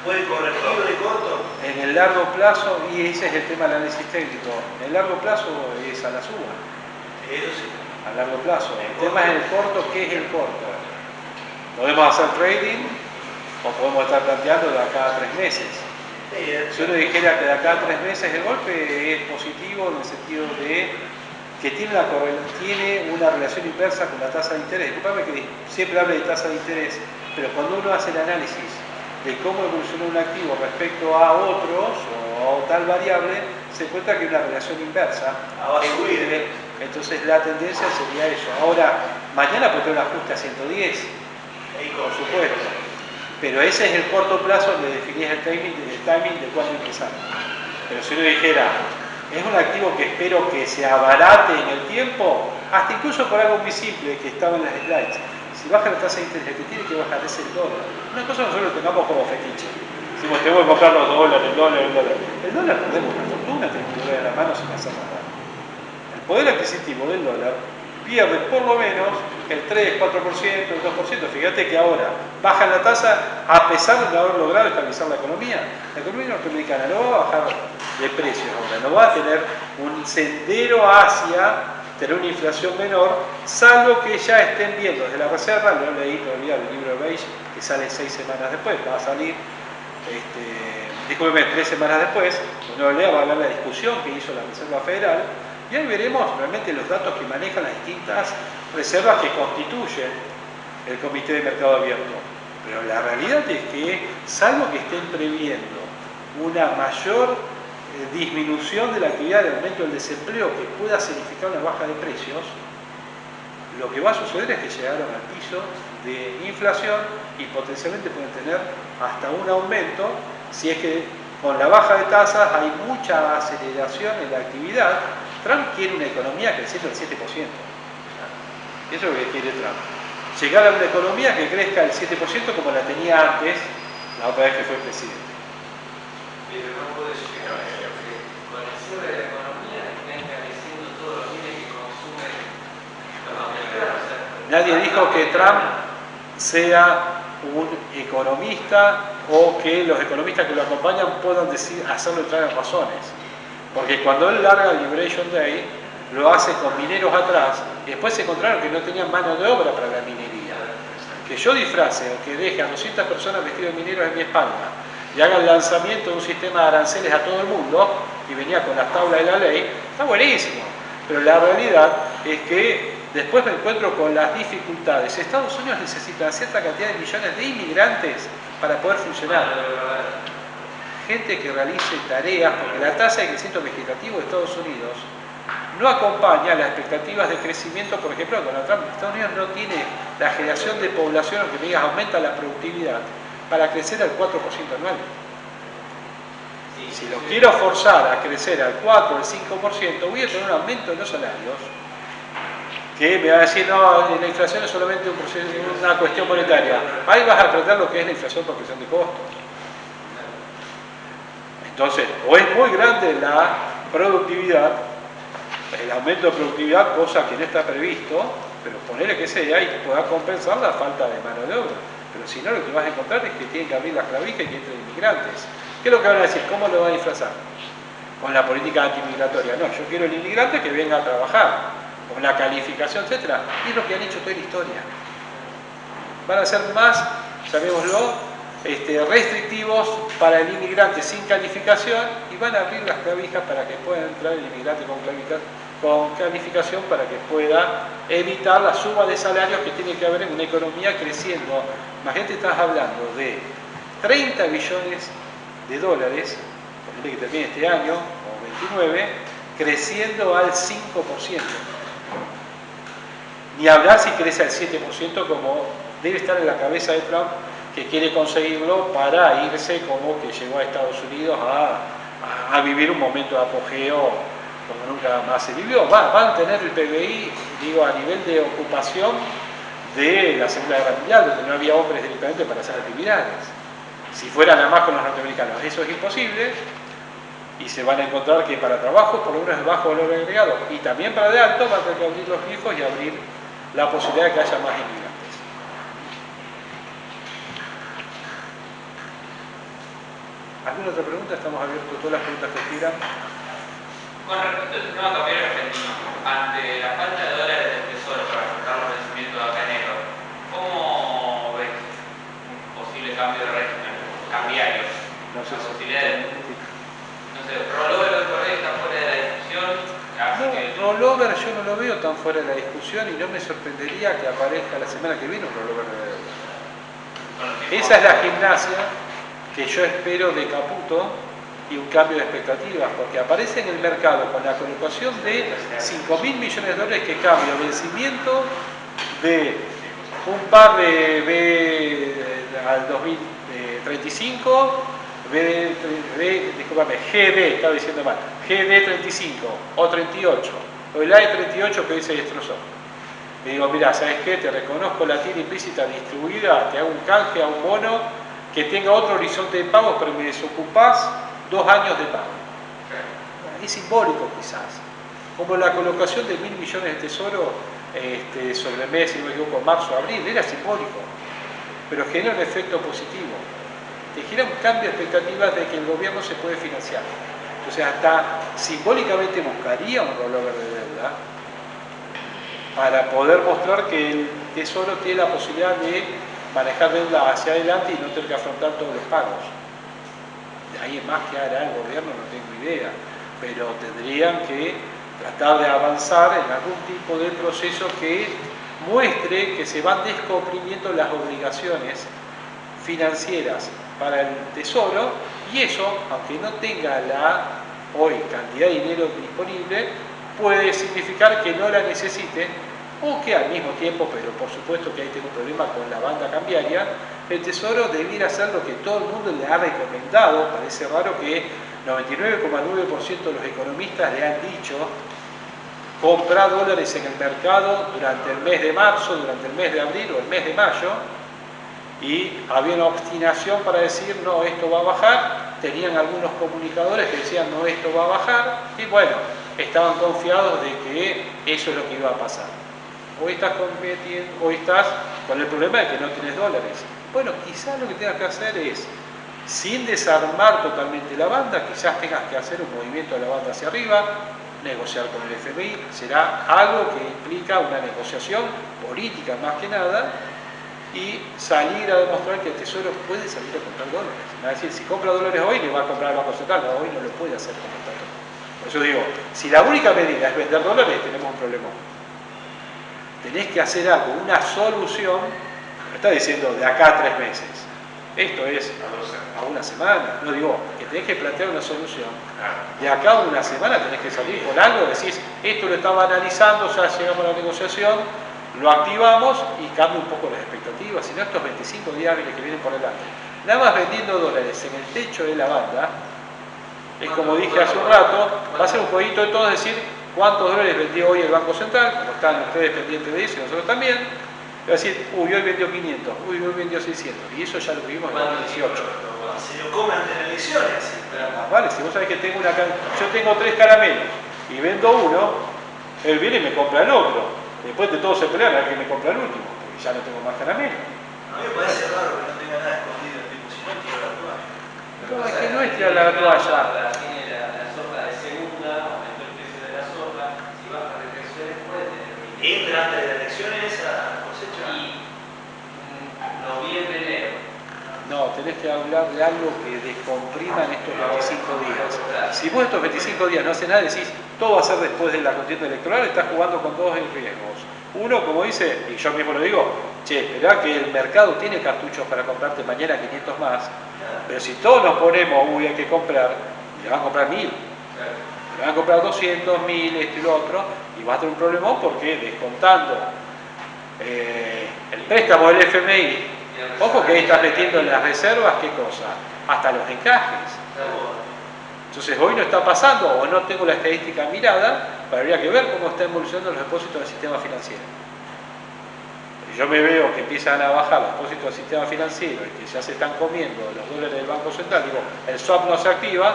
¿Puede corregir de corto? En el largo plazo, y ese es el tema del análisis técnico, en el largo plazo es a la suba. Eso sí. A largo plazo. El tema es el corto, ¿qué es el corto? Podemos hacer trading o podemos estar planteando de acá a 3 meses. Si uno dijera que de acá a 3 meses el golpe es positivo en el sentido de que tiene una relación inversa con la tasa de interés. Disculpame que siempre hable de tasa de interés, pero cuando uno hace el análisis de cómo evoluciona un activo respecto a otros o tal variable, se encuentra que hay una relación inversa. Va a subir. Entonces la tendencia sería eso. Ahora, mañana puede tener un ajuste a 110, por supuesto. Pero ese es el corto plazo donde definís el timing de cuándo empezar. Pero si uno dijera, es un activo que espero que se abarate en el tiempo, hasta incluso por algo muy simple que estaba en las slides. Si baja la tasa de interés, el que tiene que bajar es el dólar. Una cosa nosotros lo tengamos como fetiche. Decimos, tengo que comprar los dólares, el dólar. El dólar perdemos una fortuna, tenemos que tener en la mano sin hacer nada. El poder adquisitivo del dólar pierde por lo menos el 3, 4%, el 2%. Fíjate que ahora baja la tasa a pesar de haber logrado estabilizar la economía. La economía norteamericana no va a bajar de precios ahora, no va a tener un sendero hacia tener una inflación menor, salvo que ya estén viendo desde la Reserva, lo leí todavía el libro de Beige, que sale 6 semanas después, va a salir, discúlpeme, 3 semanas después, uno lo lea, va a ver la discusión que hizo la Reserva Federal, y ahí veremos realmente los datos que manejan las distintas reservas que constituyen el Comité de Mercado Abierto. Pero la realidad es que, salvo que estén previendo una mayor disminución de la actividad, de aumento del desempleo que pueda significar una baja de precios, lo que va a suceder es que llegaron al piso de inflación y potencialmente pueden tener hasta un aumento si es que con la baja de tasas hay mucha aceleración en la actividad. Trump quiere una economía creciendo al 7%. Eso es lo que quiere Trump. Llegar a una economía que crezca al 7% como la tenía antes, la otra vez que fue presidente. Pero no puede llegar a eso, porque con el cierre de la economía está encareciendo todos los bienes que consumen los americanos. Nadie dijo que Trump sea un economista o que los economistas que lo acompañan puedan hacerlo entrar en razones. Porque cuando él larga el Liberation Day, lo hace con mineros atrás y después se encontraron que no tenían mano de obra para la minería. Que yo disfrace o que deje a 200 personas vestidos de mineros en mi espalda y haga el lanzamiento de un sistema de aranceles a todo el mundo, y venía con las tablas de la ley, está buenísimo. Pero la realidad es que después me encuentro con las dificultades. Estados Unidos necesita cierta cantidad de millones de inmigrantes para poder funcionar. Gente que realice tareas, porque la tasa de crecimiento vegetativo de Estados Unidos no acompaña las expectativas de crecimiento, por ejemplo, con Donald Trump. Estados Unidos no tiene la generación de población, que me digas, aumenta la productividad, para crecer al 4% anual. Si lo quiero forzar a crecer al 4 o al 5%, voy a tener un aumento de los salarios, que me va a decir, no, la inflación es solamente una cuestión monetaria. Ahí vas a aprender lo que es la inflación por presión de costos. Entonces, o es muy grande la productividad, el aumento de productividad, cosa que no está previsto, pero ponerle que sea y pueda compensar la falta de mano de obra. Pero si no, lo que vas a encontrar es que tienen que abrir las clavijas y que entren inmigrantes. ¿Qué es lo que van a decir? ¿Cómo lo van a disfrazar? Con la política antimigratoria. No, yo quiero el inmigrante que venga a trabajar, con la calificación, etc. Y es lo que han hecho toda la historia. Van a ser más, llamémoslo, restrictivos para el inmigrante sin calificación, y van a abrir las clavijas para que pueda entrar el inmigrante con calificación, para que pueda evitar la suba de salarios que tiene que haber en una economía creciendo. Imagínate, estás hablando de 30 billones de dólares, por que termine este año, o 29, creciendo al 5%. Ni hablar si crece al 7%, como debe estar en la cabeza de Trump, que quiere conseguirlo para irse como que llegó a Estados Unidos a vivir un momento de apogeo como nunca más se vivió. Van a tener el PBI, digo, a nivel de ocupación de la Segunda Guerra Mundial, donde no había hombres directamente para hacer actividades. Si fueran nada más con los norteamericanos, eso es imposible, y se van a encontrar que para trabajos, por lo menos de bajo valor agregado, y también para de alto, van a tener que abrir los grifos y abrir la posibilidad de que haya más inmigrantes. ¿Alguna otra pregunta? Estamos abiertos a todas las preguntas que quieran. Con respecto al sistema cambiario argentino, ante la falta de dólares del Tesoro para afrontar los vencimientos acá en enero, ¿cómo ves un posible cambio de régimen cambiario? No sé La si... posibilidad de, no sé, rollover hoy por hoy está fuera de la discusión, así que... Rollover yo no lo veo tan fuera de la discusión y no me sorprendería que aparezca la semana que viene un rollover de deuda. Esa es la gimnasia que yo espero de Caputo y un cambio de expectativas, porque aparece en el mercado con la colocación de 5.000 millones de dólares que cambia vencimiento de un par al 2035, GD, estaba diciendo mal, GD 35 o 38, o el AE 38 que hoy se destrozó. Y digo, mira, ¿sabes qué? Te reconozco la tira implícita distribuida, te hago un canje a un bono que tenga otro horizonte de pagos, pero me desocupás 2 años de pago. Es simbólico quizás, como la colocación de 1.000 millones de tesoro sobre el mes, si no me equivoco, marzo, abril, era simbólico, pero genera un efecto positivo. Te genera un cambio de expectativas de que el gobierno se puede financiar. Entonces hasta simbólicamente buscaría un rollover de deuda para poder mostrar que el tesoro tiene la posibilidad de manejar deuda hacia adelante y no tener que afrontar todos los pagos. De ahí en más que hará el gobierno no tengo idea, pero tendrían que tratar de avanzar en algún tipo de proceso que muestre que se van descomprimiendo las obligaciones financieras para el tesoro, y eso, aunque no tenga la hoy cantidad de dinero disponible, puede significar que no la necesite, o que al mismo tiempo, pero por supuesto que ahí tengo un problema con la banda cambiaria, el tesoro debiera hacer lo que todo el mundo le ha recomendado. Parece raro que 99,9% de los economistas le han dicho: comprar dólares en el mercado durante el mes de marzo, durante el mes de abril o el mes de mayo, y había una obstinación para decir no, esto va a bajar. Tenían algunos comunicadores que decían no, esto va a bajar, y bueno, estaban confiados de que eso es lo que iba a pasar. Hoy estás con el problema de que no tienes dólares. Bueno, quizás lo que tengas que hacer es, sin desarmar totalmente la banda, quizás tengas que hacer un movimiento de la banda hacia arriba, negociar con el FMI, será algo que implica una negociación política más que nada, y salir a demostrar que el Tesoro puede salir a comprar dólares. Es decir, si compra dólares hoy, le va a comprar al Banco Central, no, hoy no lo puede hacer como está. Por eso digo, si la única medida es vender dólares, tenemos un problema. Tenés que hacer algo, una solución. Me está diciendo de acá a 3 meses. Esto es a una semana. No digo que tenés que plantear una solución. De acá a una semana tenés que salir con algo, decís, esto lo estaba analizando, ya llegamos a la negociación, lo activamos y cambia un poco las expectativas. Si no, estos 25 días hábiles que vienen por delante, nada más vendiendo dólares en el techo de la banda, es como dije hace un rato, va a ser un jueguito de todos, decir cuántos dólares vendió hoy el Banco Central, como están ustedes pendientes de eso y nosotros también. Va a decir, uy, hoy vendió 500, uy, hoy vendió 600, y eso ya lo vimos en 2018. Se lo comen ante las elecciones. Vale, si vos sabés que tengo yo tengo 3 caramelos y vendo uno, él viene y me compra el otro. Después de todos se pelean a ver quién me compra el último, porque ya no tengo más caramelos. A mí me parece raro que no tenga nada escondido, tipo, si no tiro la toalla. No, es que no es tirar la toalla. Tiene la soja de segunda, aumentó el precio de la soja, si baja retenciones puede tener. Entra antes de las elecciones a cosecha. Y noviembre, enero. No, tenés que hablar de algo que descomprima en estos 25 días. Si vos estos 25 días no haces nada, decís, todo va a ser después de la contienda electoral, estás jugando con 2 riesgos. Uno, como dice, y yo mismo lo digo, che, esperá que el mercado tiene cartuchos para comprarte mañana 500 más, pero si todos nos ponemos, uy, hay que comprar, le van a comprar 1000. Le van a comprar 200, 1000, esto y lo otro, y vas a tener un problemón porque descontando el préstamo del FMI, ojo que ahí estás metiendo en las reservas, ¿qué cosa? Hasta los encajes. Entonces hoy no está pasando, o no tengo la estadística mirada, pero habría que ver cómo están evolucionando los depósitos del sistema financiero. Si yo me veo que empiezan a bajar los depósitos del sistema financiero y que ya se están comiendo los dólares del Banco Central, digo, el swap no se activa,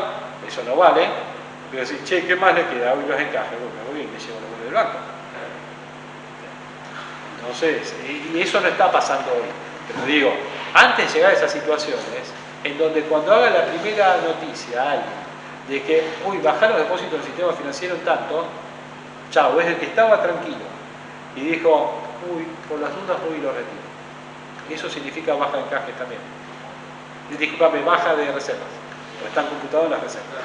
eso no vale, pero decir, che, ¿qué más le queda? Hoy los encajes, bueno, me voy y me llevo los dólares del banco. Entonces, y eso no está pasando hoy. Pero digo, antes de llegar a esas situaciones, en donde cuando haga la primera noticia a alguien de que, uy, bajaron los depósitos del sistema financiero en tanto, chao, es el que estaba tranquilo y dijo, uy, por las dudas voy y lo retiro. Eso significa baja de encajes también. Disculpame, baja de reservas, porque están computados en las reservas.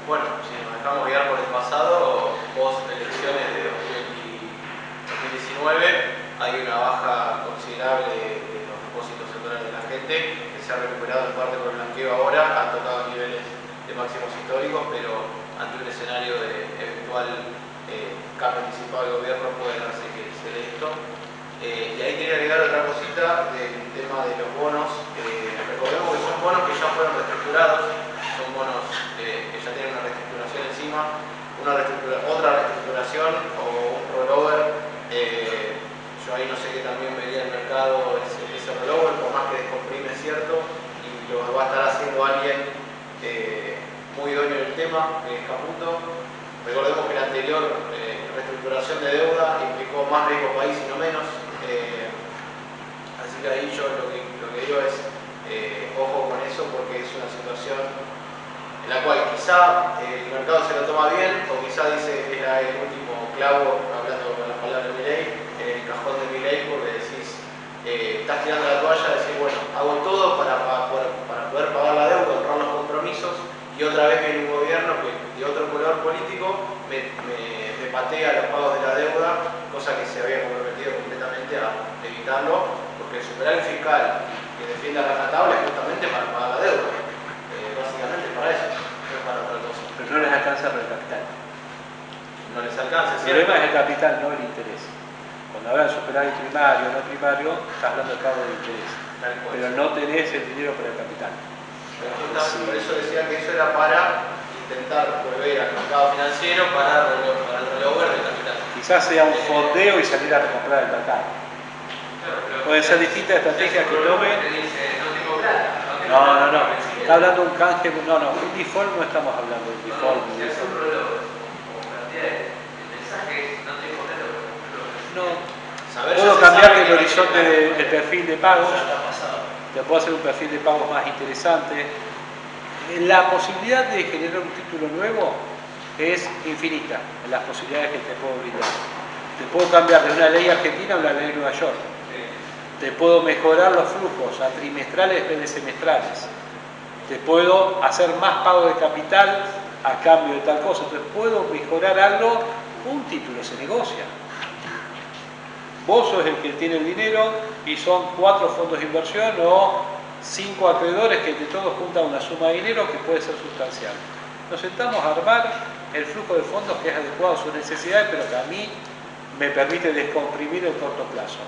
Bueno, si nos dejamos guiar por el pasado, post elecciones de 2019, hay una baja considerable de los depósitos centrales de la gente, que se ha recuperado en parte por el blanqueo ahora, han tocado niveles de máximos históricos, pero ante un escenario de eventual cambio anticipado del gobierno puede darse que se dé esto. Y ahí quería agregar otra cosita del tema de los bonos. Recordemos que son bonos que ya fueron reestructurados, son bonos que ya tienen una reestructuración encima, otra reestructuración o un rollover. Yo ahí no sé qué también vería el mercado ese rollover, por más que descomprime, es cierto, y lo va a estar haciendo alguien muy idóneo en el tema, que es Caputo. Recordemos que la anterior reestructuración de deuda implicó más riesgo país y no menos. Así que ahí yo lo que digo es ojo con eso, porque es una situación en la cual quizá el mercado se lo toma bien, o quizá dice que era el último clavo, hablando con la palabra de Milei, en el cajón de Milei, porque decís, estás tirando la toalla, decís, bueno, hago todo para poder pagar la deuda, honrar los compromisos, y otra vez viene un gobierno que de otro color político me patea los pagos de la deuda, cosa que se había comprometido completamente a evitarlo, porque el superávit fiscal que defiende a rajatabla es justamente para pagar la deuda. Básicamente para eso, no es para otra cosa. Pero no les alcanza para el capital. No les alcanza, El problema es el capital, no el interés. Cuando hablas de superávit primario o no primario, estás hablando de pago de interés. Pero no tenés el dinero para el capital. Por eso decía que eso era para intentar volver al mercado financiero para el rollover del capital. Quizás sea un fondeo y salir a recomprar el mercado. Pueden ser distintas estrategias que tomen. No. Está hablando de un canje, no, un default no estamos hablando de un default. No. Puedo cambiar el horizonte del perfil de pagos. Te puedo hacer un perfil de pagos más interesante. La posibilidad de generar un título nuevo es infinita en las posibilidades que te puedo brindar. Te puedo cambiar de una ley argentina a una ley de Nueva York. Te puedo mejorar los flujos a trimestrales en vez de semestrales. Te puedo hacer más pago de capital a cambio de tal cosa. Entonces puedo mejorar algo, un título se negocia. Vos sos el que tiene el dinero y son 4 fondos de inversión o 5 acreedores que de todos juntan una suma de dinero que puede ser sustancial. Nos sentamos a armar el flujo de fondos que es adecuado a sus necesidades, pero que a mí me permite descomprimir el corto plazo.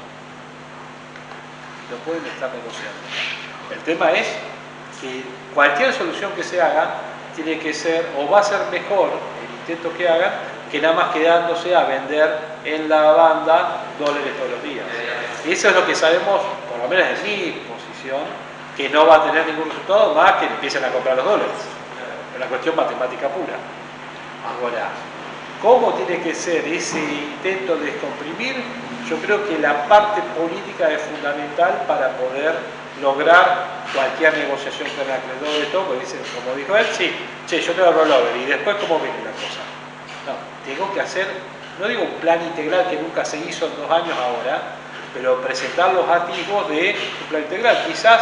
Lo pueden estar negociando. El tema es que cualquier solución que se haga tiene que ser, o va a ser mejor el intento que hagan, que nada más quedándose a vender en la banda dólares todos los días. Y eso es lo que sabemos, por lo menos en mi posición, que no va a tener ningún resultado más que empiecen a comprar los dólares. Es una cuestión matemática pura. Ahora, ¿cómo tiene que ser ese intento de descomprimir? Yo creo que la parte política es fundamental para poder lograr cualquier negociación con el acreedor de todo, porque dicen, como dijo él, sí, yo tengo rollover, y después ¿cómo viene la cosa? No, tengo que hacer, no digo un plan integral que nunca se hizo en 2 años ahora, pero presentar los atisbos de un plan integral. Quizás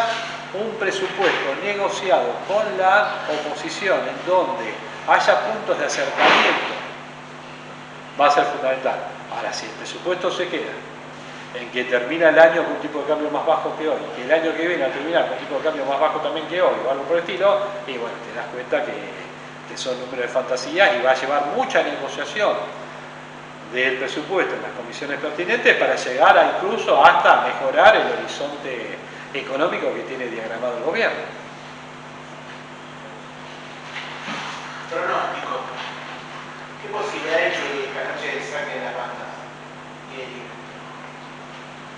un presupuesto negociado con la oposición en donde haya puntos de acercamiento va a ser fundamental. Ahora, si el presupuesto se queda en que termina el año con un tipo de cambio más bajo que hoy, que el año que viene a terminar con un tipo de cambio más bajo también que hoy, o algo por el estilo, y bueno, te das cuenta que son números de fantasía y va a llevar mucha negociación del presupuesto en las comisiones pertinentes para llegar a incluso hasta mejorar el horizonte económico que tiene diagramado el gobierno. Pronóstico. ¿Qué posibilidad hay que Canoche saque las bandas?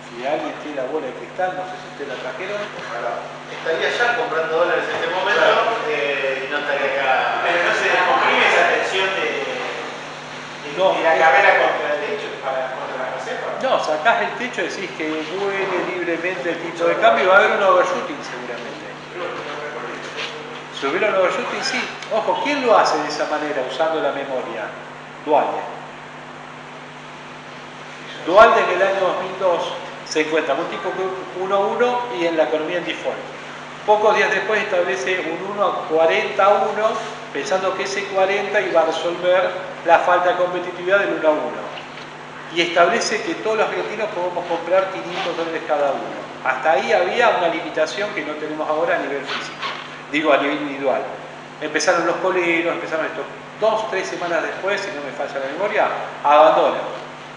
Si alguien tiene la bola de cristal, no sé si usted la trajeron. Estaría ya comprando dólares en este momento, y no estaría acá. Pero no se descomprime esa tensión de la carrera contra el techo, contra la reserva. No, sacás el techo y decís que vuele libremente el tipo de cambio y va a haber un overshooting seguramente. Si hubiera un overshooting, sí. Ojo, ¿quién lo hace de esa manera usando la memoria? Dualde. Dualde en el año 2002 se encuentra un tipo 1-1 y en la economía en default. Pocos días después establece un 1-40-1 pensando que ese 40 iba a resolver la falta de competitividad del 1-1. Y establece que todos los argentinos podemos comprar $500 cada uno. Hasta ahí había una limitación que no tenemos ahora a nivel físico, digo a nivel individual. Empezaron los coleros, empezaron esto. 2-3 semanas después, si no me falla la memoria, abandona.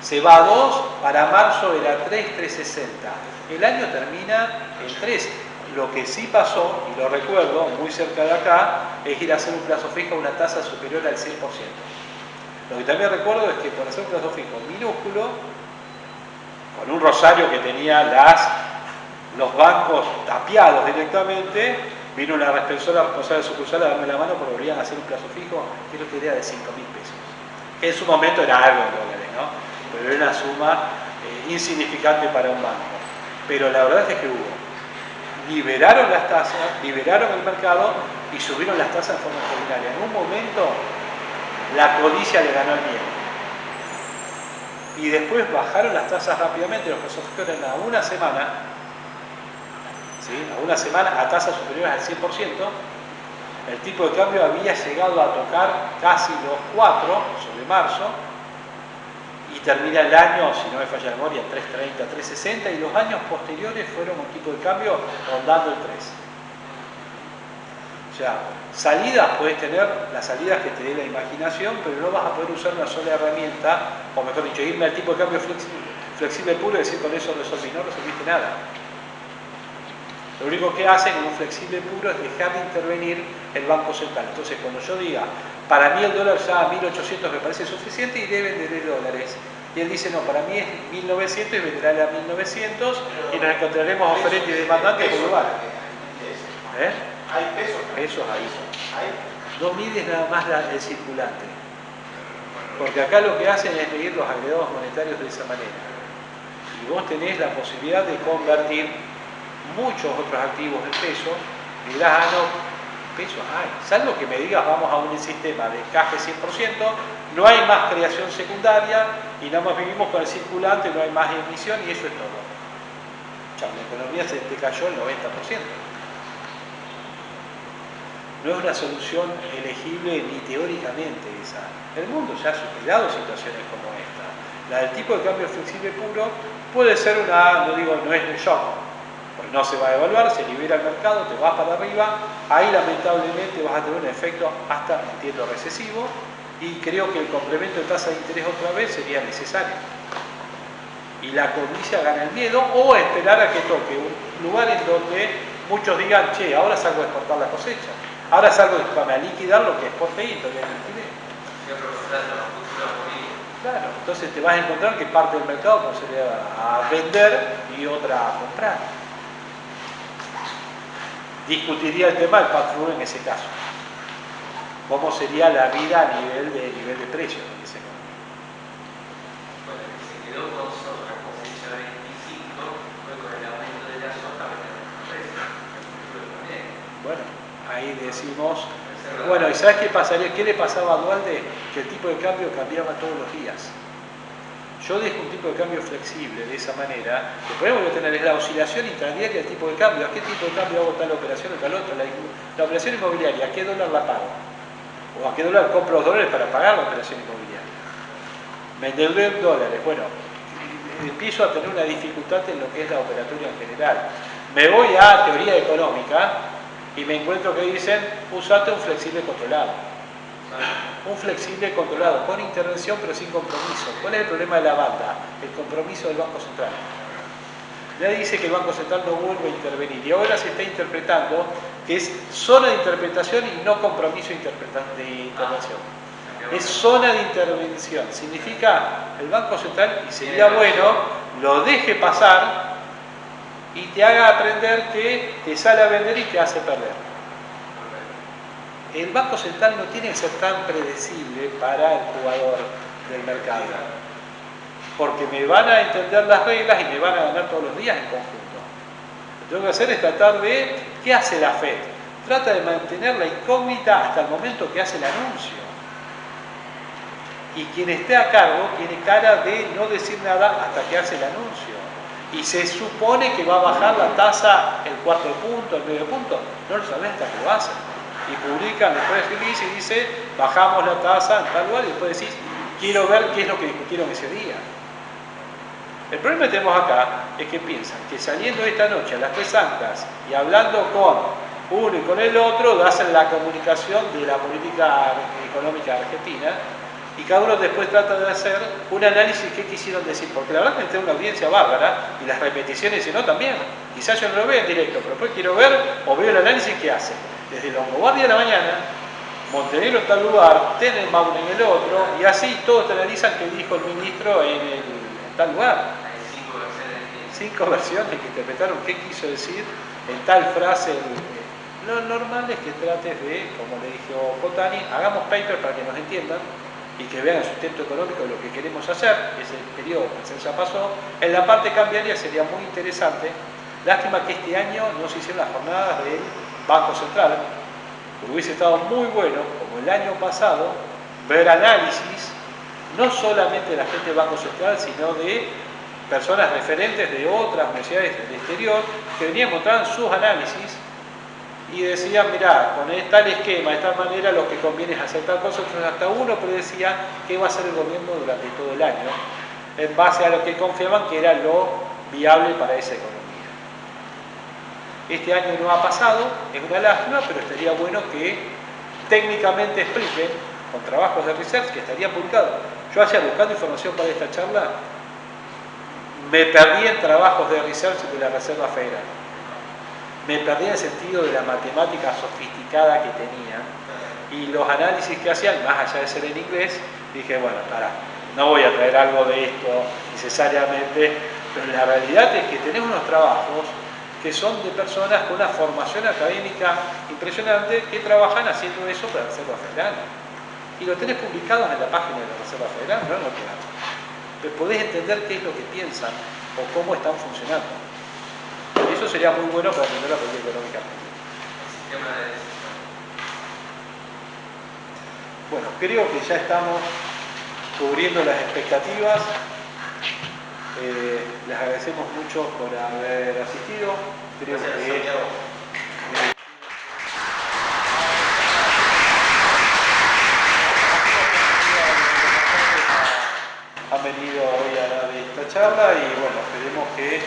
Se va a 2, para marzo era 3,360. El año termina en 3. Lo que sí pasó, y lo recuerdo, muy cerca de acá, es ir a hacer un plazo fijo a una tasa superior al 100%. Lo que también recuerdo es que por hacer un plazo fijo minúsculo, con un rosario que tenía los bancos tapiados directamente, vino una responsable de sucursal a darme la mano porque volvían a hacer un plazo fijo, creo que era de 5.000 pesos. Que en su momento era algo en dólares, ¿no? Pero era una suma insignificante para un banco. Pero la verdad es que hubo. Liberaron las tasas, liberaron el mercado y subieron las tasas de forma extraordinaria. En un momento la codicia le ganó el miedo. Y después bajaron las tasas rápidamente, los plazos fijos eran a una semana, ¿sí? A una semana a tasas superiores al 100%. El tipo de cambio había llegado a tocar casi los 4 sobre marzo y termina el año, si no me falla la memoria, 3.30, 3.60 y los años posteriores fueron un tipo de cambio rondando el 3. O sea, salidas puedes tener las salidas que te dé la imaginación, pero no vas a poder usar una sola herramienta, o mejor dicho, irme al tipo de cambio flexible puro y decir con eso resolví. No resolviste nada. Lo único que hacen en un flexible puro es dejar de intervenir el Banco Central. Entonces, cuando yo diga, para mí el dólar ya a 1.800 me parece suficiente y deben de dólares. Y él dice, no, para mí es 1.900 y venderá a 1.900 y nos encontraremos oferente y demandante en un lugar. ¿Eh? ¿Hay pesos? Pesos ahí. No mides nada más el circulante. Porque acá lo que hacen es medir los agregados monetarios de esa manera. Y vos tenés la posibilidad de convertir muchos otros activos en pesos, y dirás, ah, no, pesos hay. Salvo que me digas, vamos a un sistema de encaje 100%, no hay más creación secundaria y nada más vivimos con el circulante, no hay más emisión y eso es todo. Chau, la economía se te cayó el 90%. No es una solución elegible ni teóricamente esa. El mundo ya ha superado situaciones como esta. La del tipo de cambio flexible puro puede ser una, no digo, no es un shock. Pues no se va a evaluar, se libera el mercado, te vas para arriba, ahí lamentablemente vas a tener un efecto hasta, entiendo, recesivo, y creo que el complemento de tasa de interés otra vez sería necesario. Y la codicia gana el miedo, o esperar a que toque un lugar en donde muchos digan, che, ahora salgo a exportar la cosecha, ahora salgo a liquidar lo que exporté y todavía no liquidé. Claro, entonces te vas a encontrar que parte del mercado procede a vender y otra a comprar. Discutiría el tema del pass-through en ese caso. ¿Cómo sería la vida a nivel de precios en ese momento? Bueno, el que se quedó con soja cosecha 25 fue con el aumento de la soja el precio. Bueno, ahí decimos, bueno, ¿y sabes qué pasaría? ¿Qué le pasaba a Dualde? Que el tipo de cambio cambiaba todos los días. Yo dejo un tipo de cambio flexible de esa manera, después voy a tener la oscilación intradiaria del tipo de cambio. ¿A qué tipo de cambio hago tal operación o tal otra? La operación inmobiliaria, ¿a qué dólar la pago? ¿O a qué dólar compro los dólares para pagar la operación inmobiliaria? Me endeudé en dólares. Bueno, empiezo a tener una dificultad en lo que es la operatoria en general. Me voy a teoría económica y me encuentro que dicen, usate un flexible controlado. Un flexible controlado, con intervención pero sin compromiso. ¿Cuál es el problema de la banda? El compromiso del Banco Central. Nadie dice que el Banco Central no vuelve a intervenir y ahora se está interpretando que es zona de interpretación y no compromiso de intervención. Es zona de intervención. Significa el Banco Central, y sería bueno, lo deje pasar y te haga aprender que te sale a vender y te hace perder. El Banco Central no tiene que ser tan predecible para el jugador del mercado. porque me van a entender las reglas y me van a ganar todos los días en conjunto. Lo que tengo que hacer es tratar de, ¿qué hace la FED? Trata de mantener la incógnita hasta el momento que hace el anuncio. Y quien esté a cargo tiene cara de no decir nada hasta que hace el anuncio. Y se supone que va a bajar la tasa el cuarto de punto, el medio punto. No lo sabés hasta que lo hacen. Y publican después release y dice, bajamos la tasa en tal lugar, y después decís, quiero ver qué es lo que discutieron ese día. El problema que tenemos acá es que piensan que saliendo esta noche a las 3 anclas y hablando con uno y con el otro, hacen la comunicación de la política económica argentina, y cada uno después trata de hacer un análisis de qué quisieron decir, porque la verdad es que tengo una audiencia bárbara y las repeticiones, si no, también. Quizás yo no lo veo en directo, pero después quiero ver o veo el análisis que hace. Desde Longobardia a la mañana, Montenegro en tal lugar, Tenenbaum en el otro, y así todos te analizan qué dijo el ministro en tal lugar. Hay 5 versiones. 5 versiones que interpretaron qué quiso decir en tal frase. Lo normal es que trates de, como le dije a Cotani, hagamos paper para que nos entiendan y que vean el sustento económico de lo que queremos hacer. Ese periodo ya pasó. En la parte cambiaria sería muy interesante. Lástima que este año no se hicieron las jornadas del Banco Central, pero hubiese estado muy bueno, como el año pasado, ver análisis, no solamente de la gente del Banco Central, sino de personas referentes de otras universidades del exterior, que venían mostrando sus análisis y decían, mirá, con tal esquema, de esta manera, lo que conviene es hacer tal cosa. Entonces, hasta uno predecía qué iba a hacer el gobierno durante todo el año, en base a lo que confiaban que era lo viable para esa economía. Este año no ha pasado, es una lástima, pero estaría bueno que técnicamente expliquen, con trabajos de research que estarían publicados. Yo hacía buscando información para esta charla, me perdí en trabajos de research de la Reserva Federal. Me perdí en el sentido de la matemática sofisticada que tenía y los análisis que hacían, más allá de ser en inglés, dije, bueno, no voy a traer algo de esto necesariamente, pero la realidad es que tenemos unos trabajos que son de personas con una formación académica impresionante que trabajan haciendo eso para la Reserva Federal. Y lo tenés publicado en la página de la Reserva Federal, no en otro lado. Entonces podés entender qué es lo que piensan o cómo están funcionando. Eso sería muy bueno para entender la política económica argentina. El sistema de decisión. Bueno, creo que ya estamos cubriendo las expectativas. Les agradecemos mucho por haber asistido. Creo Gracias, que Santiago. han venido hoy a dar esta charla y bueno, esperemos que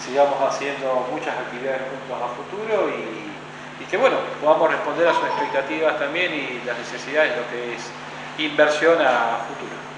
sigamos haciendo muchas actividades juntos a futuro y que bueno, podamos responder a sus expectativas también y las necesidades de lo que es inversión a futuro.